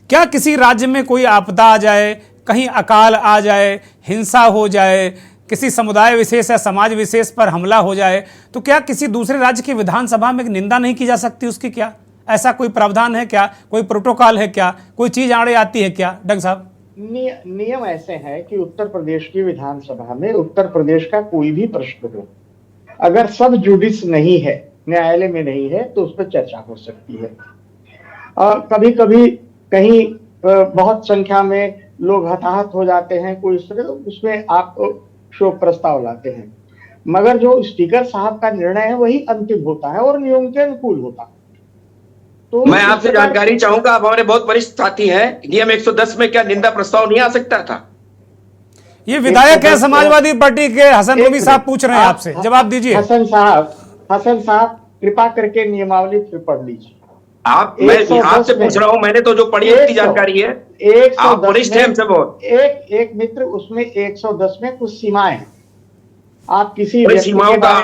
Speaker 1: क्या किसी राज्य में कोई आपदा आ जाए, कहीं अकाल आ जाए, हिंसा हो जाए, किसी समुदाय विशेष या समाज विशेष पर हमला हो जाए, तो क्या किसी दूसरे राज्य की विधानसभा में निंदा नहीं की जा सकती उसकी? क्या ऐसा कोई प्रावधान है क्या, कोई प्रोटोकॉल है क्या, कोई चीज आड़े आती है क्या डंग साहब?
Speaker 8: नियम ऐसे हैं कि उत्तर प्रदेश की विधानसभा में उत्तर प्रदेश का कोई भी प्रश्न हो, अगर सब जुडिस नहीं है, न्यायालय में नहीं है, तो उस पर चर्चा हो सकती है। कभी कभी कहीं बहुत संख्या में लोग हताहत हो जाते हैं, कोई इस तरह, तो उसमें आप शोक प्रस्ताव लाते हैं, मगर जो स्पीकर साहब का निर्णय है वही अंतिम होता है और नियम के अनुकूल होता है। तो
Speaker 11: मैं आपसे जानकारी चाहूंगा, आप हमारे बहुत वरिष्ठ साथी हैं, नियम 110 में क्या निंदा प्रस्ताव नहीं आ सकता था?
Speaker 1: ये विधायक है समाजवादी पार्टी के हसन रूमी साहब पूछ रहे हैं आपसे, जवाब दीजिए।
Speaker 8: हसन साहब कृपा करके नियमावली फिर पढ़ लीजिए।
Speaker 11: मैं आपसे पूछ रहा हूं, मैंने तो जो पढ़ी है जानकारी है, आप वरिष्ठ हैं हमसे बहुत।
Speaker 8: एक मित्र, उसमें 110 में कुछ सीमाएं हैं। आप किसी
Speaker 11: सीमाओं का,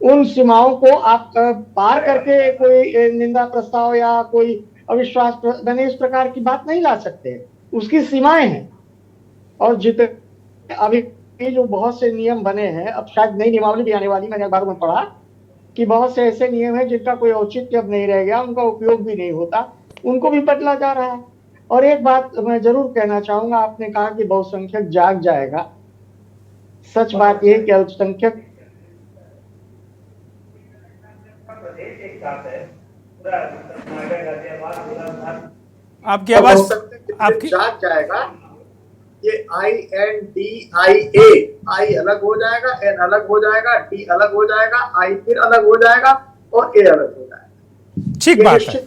Speaker 8: उन सीमाओं को आप पार करके कोई निंदा प्रस्ताव या कोई अविश्वास इस प्रकार की बात नहीं ला सकते। उसकी सीमाएं हैं, और जितने अभी जो बहुत से नियम बने हैं, अब शायद नई नियमावली भी आने वाली, मैंने अखबार में पढ़ा कि बहुत से ऐसे नियम हैं जिनका कोई औचित्य अब नहीं रह गया, उनका उपयोग भी नहीं होता, उनको भी बदला जा रहा है। और एक बात मैं जरूर कहना चाहूंगा, आपने कहा कि बहुसंख्यक जाग जाएगा। सच बात यह कि अल्पसंख्यक
Speaker 1: आपकी आवाज आपकी
Speaker 10: जाग जाएगा। ये INDIA, आई अलग हो जाएगा, N अलग हो जाएगा, D अलग हो जाएगा, I फिर अलग हो जाएगा, और A अलग हो जाएगा।
Speaker 1: ठीक बात है,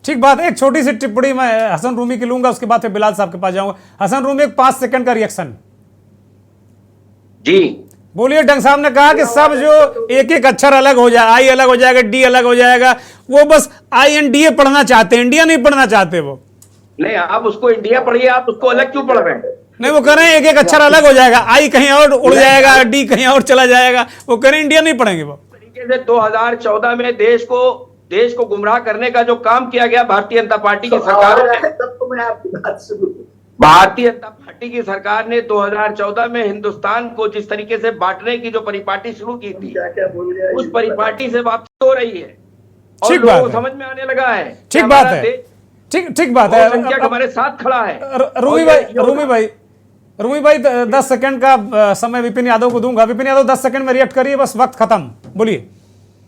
Speaker 1: ठीक बात है। एक छोटी सी टिप्पणी मैं हसन रूमी की लूंगा, उसके बाद फिर बिलाल साहब के पास जाऊंगा। हसन रूमी, एक 5 सेकंड का रिएक्शन
Speaker 11: जी
Speaker 1: बोलिए। डंग साहब ने कहा कि सब जो एक एक अक्षर अलग हो जाए, I अलग हो जाएगा, D अलग हो जाएगा, वो बस INDA पढ़ना चाहते हैं, इंडिया नहीं पढ़ना चाहते वो।
Speaker 11: नहीं, आप उसको इंडिया पढ़िए, आप उसको अलग क्यों पढ़ रहे हैं?
Speaker 1: नहीं, वो कह रहे हैं एक एक अक्षर अलग हो जाएगा, I कहीं और उड़ जाएगा, D कहीं और चला जाएगा, वो कह रहे हैं इंडिया नहीं पढ़ेंगे वो।
Speaker 11: तरीके से 2014 में देश को देश को गुमराह करने का जो काम किया गया भारतीय जनता पार्टी की सरकार ने,
Speaker 10: तब तो मैं आपकी बात सुनूं।
Speaker 11: भारतीय जनता पार्टी की सरकार ने 2014 में हिंदुस्तान को जिस तरीके से बांटने की जो परिपाटी शुरू की थी,
Speaker 10: क्या बोल रहे हैं,
Speaker 11: उस परिपाटी से वापसी हो रही है और
Speaker 1: ठीक
Speaker 11: लोगों
Speaker 1: बात
Speaker 11: को
Speaker 1: है।
Speaker 11: समझ में आने लगा है कि
Speaker 1: ठीक बात
Speaker 11: हमारा
Speaker 1: है।
Speaker 11: देश
Speaker 1: ठीक बात है।
Speaker 11: बहुसंख्यक हमारे साथ खड़ा है।
Speaker 1: रूमी भाई 10 सेकंड का समय विपिन यादव को दूंगा। विपिन यादव 10 सेकंड में रिएक्ट करिए, बस वक्त खत्म, बोलिए।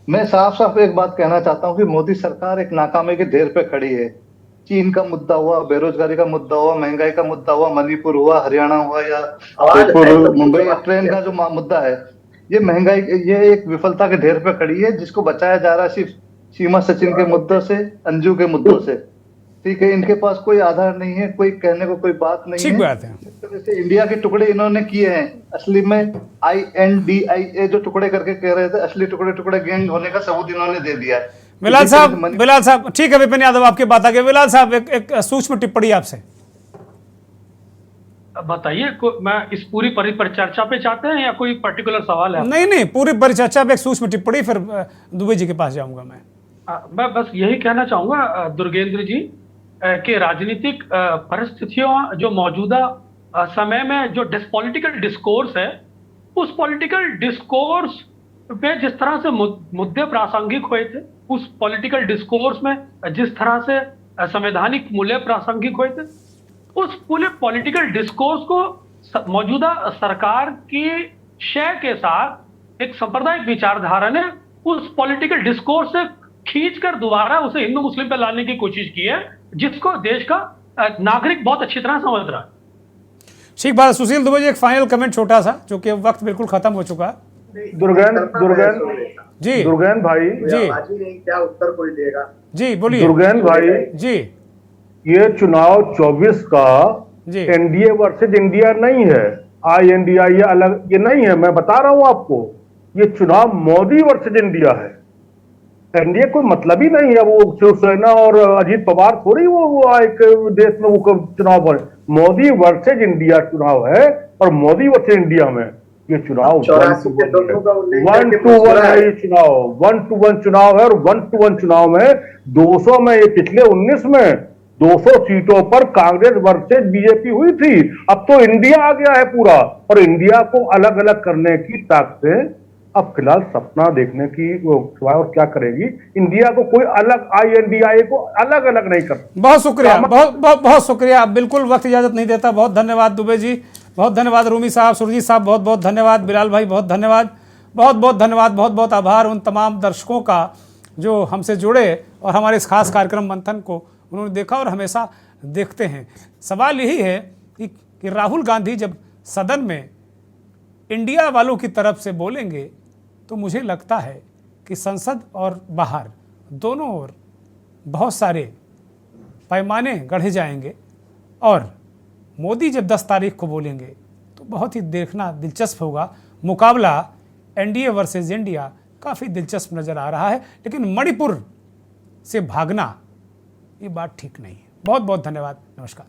Speaker 9: मैं साफ साफ एक बात कहना चाहता हूं कि मोदी सरकार एक नाकामी के ढेर पे खड़ी है। चीन का मुद्दा हुआ, बेरोजगारी का मुद्दा हुआ, महंगाई का मुद्दा हुआ, मणिपुर हुआ, हरियाणा हुआ या मुंबई ट्रेन का जो मुद्दा है, ये महंगाई, ये एक विफलता के ढेर पे खड़ी है जिसको बचाया जा रहा है सिर्फ सीमा सचिन के मुद्दों से, अंजू के मुद्दों से। ठीक है, इनके पास कोई आधार नहीं है, कोई कहने को कोई बात नहीं है।
Speaker 1: ठीक बात है।
Speaker 9: जिस तरह से इंडिया के टुकड़े इन्होंने किए हैं, असली में INDIA जो टुकड़े करके कह रहे थे, असली टुकड़े गैंग होने का सबूत इन्होंने दे दिया है।
Speaker 1: बिलाल साहब ठीक है, विपिन यादव आपकी बात आ गई। बिलाल साहब एक सूक्ष्म टिप्पणी आपसे
Speaker 12: बताइए। मैं इस पूरी परिचर्चा पे चाहते हैं या कोई पर्टिकुलर सवाल है?
Speaker 1: नहीं, पूरी परिचर्चा पे एक सूक्ष्म टिप्पणी, फिर दुबे जी के पास जाऊंगा मैं
Speaker 12: बस यही कहना चाहूंगा दुर्गेंद्र जी कि राजनीतिक परिस्थितियों जो मौजूदा समय में जो पॉलिटिकल डिस्कोर्स है, उस पॉलिटिकल डिस्कोर्स पे जिस तरह से मुद्दे प्रासंगिक हुए थे, उस पॉलिटिकल डिस्कोर्स में जिस तरह से संवैधानिक मूल्य प्रासंगिक हुए थे, उस पूरे पॉलिटिकल डिस्कोर्स को मौजूदा सरकार की शय के साथ एक सांप्रदायिक विचारधारा ने उस पॉलिटिकल डिस्कोर्स से खींचकर दोबारा उसे हिंदू मुस्लिम पे लाने की कोशिश की है, जिसको देश का नागरिक बहुत अच्छी तरह समझ रहा है।
Speaker 1: ठीक बात। सुशील दुबे जी एक फाइनल कमेंट छोटा सा, क्योंकि वक्त बिल्कुल खत्म हो चुका है।
Speaker 13: दुर्गेन भाई
Speaker 1: जी
Speaker 10: क्या उत्तर कोई देगा?
Speaker 1: जी बोलिए।
Speaker 13: दुर्गेन भाई
Speaker 1: जी,
Speaker 13: ये चुनाव 24 का NDA वर्सेज इंडिया नहीं है, INDIA अलग ये नहीं है। मैं बता रहा हूं आपको, ये चुनाव मोदी वर्सेज इंडिया है। NDA कोई मतलब ही नहीं है। वो शिवसेना और अजीत पवार थोड़ी वो एक देश में वो चुनाव है। मोदी वर्सेज इंडिया चुनाव है और मोदी वर्सेज इंडिया में ये चुनाव 1 to 1 है। ये चुनाव 1 to 1 चुनाव है और 1 to 1 चुनाव में 200 में, ये पिछले 19 में 200 सीटों पर कांग्रेस वर्सेज बीजेपी हुई थी। अब तो इंडिया आ गया है पूरा, और इंडिया को अलग अलग करने की ताकतें अब फिलहाल सपना देखने की वो और क्या करेगी। इंडिया को कोई अलग INDIA को अलग अलग नहीं कर।
Speaker 1: बहुत शुक्रिया, बहुत शुक्रिया। बिल्कुल वक्त इजाजत नहीं देता। बहुत धन्यवाद दुबे जी, बहुत धन्यवाद रूमी साहब, सुरजीत साहब बहुत बहुत धन्यवाद, बिलाल भाई बहुत धन्यवाद, बहुत बहुत धन्यवाद, बहुत बहुत आभार उन तमाम दर्शकों का जो हमसे जुड़े और हमारे इस खास कार्यक्रम मंथन को उन्होंने देखा और हमेशा देखते हैं। सवाल यही है कि राहुल गांधी जब सदन में इंडिया वालों की तरफ से बोलेंगे तो मुझे लगता है कि संसद और बाहर दोनों ओर बहुत सारे पैमाने गढ़े जाएंगे, और मोदी जब 10 तारीख को बोलेंगे तो बहुत ही देखना दिलचस्प होगा। मुकाबला NDA वर्सेस इंडिया काफ़ी दिलचस्प नज़र आ रहा है, लेकिन मणिपुर से भागना ये बात ठीक नहीं है। बहुत बहुत धन्यवाद, नमस्कार।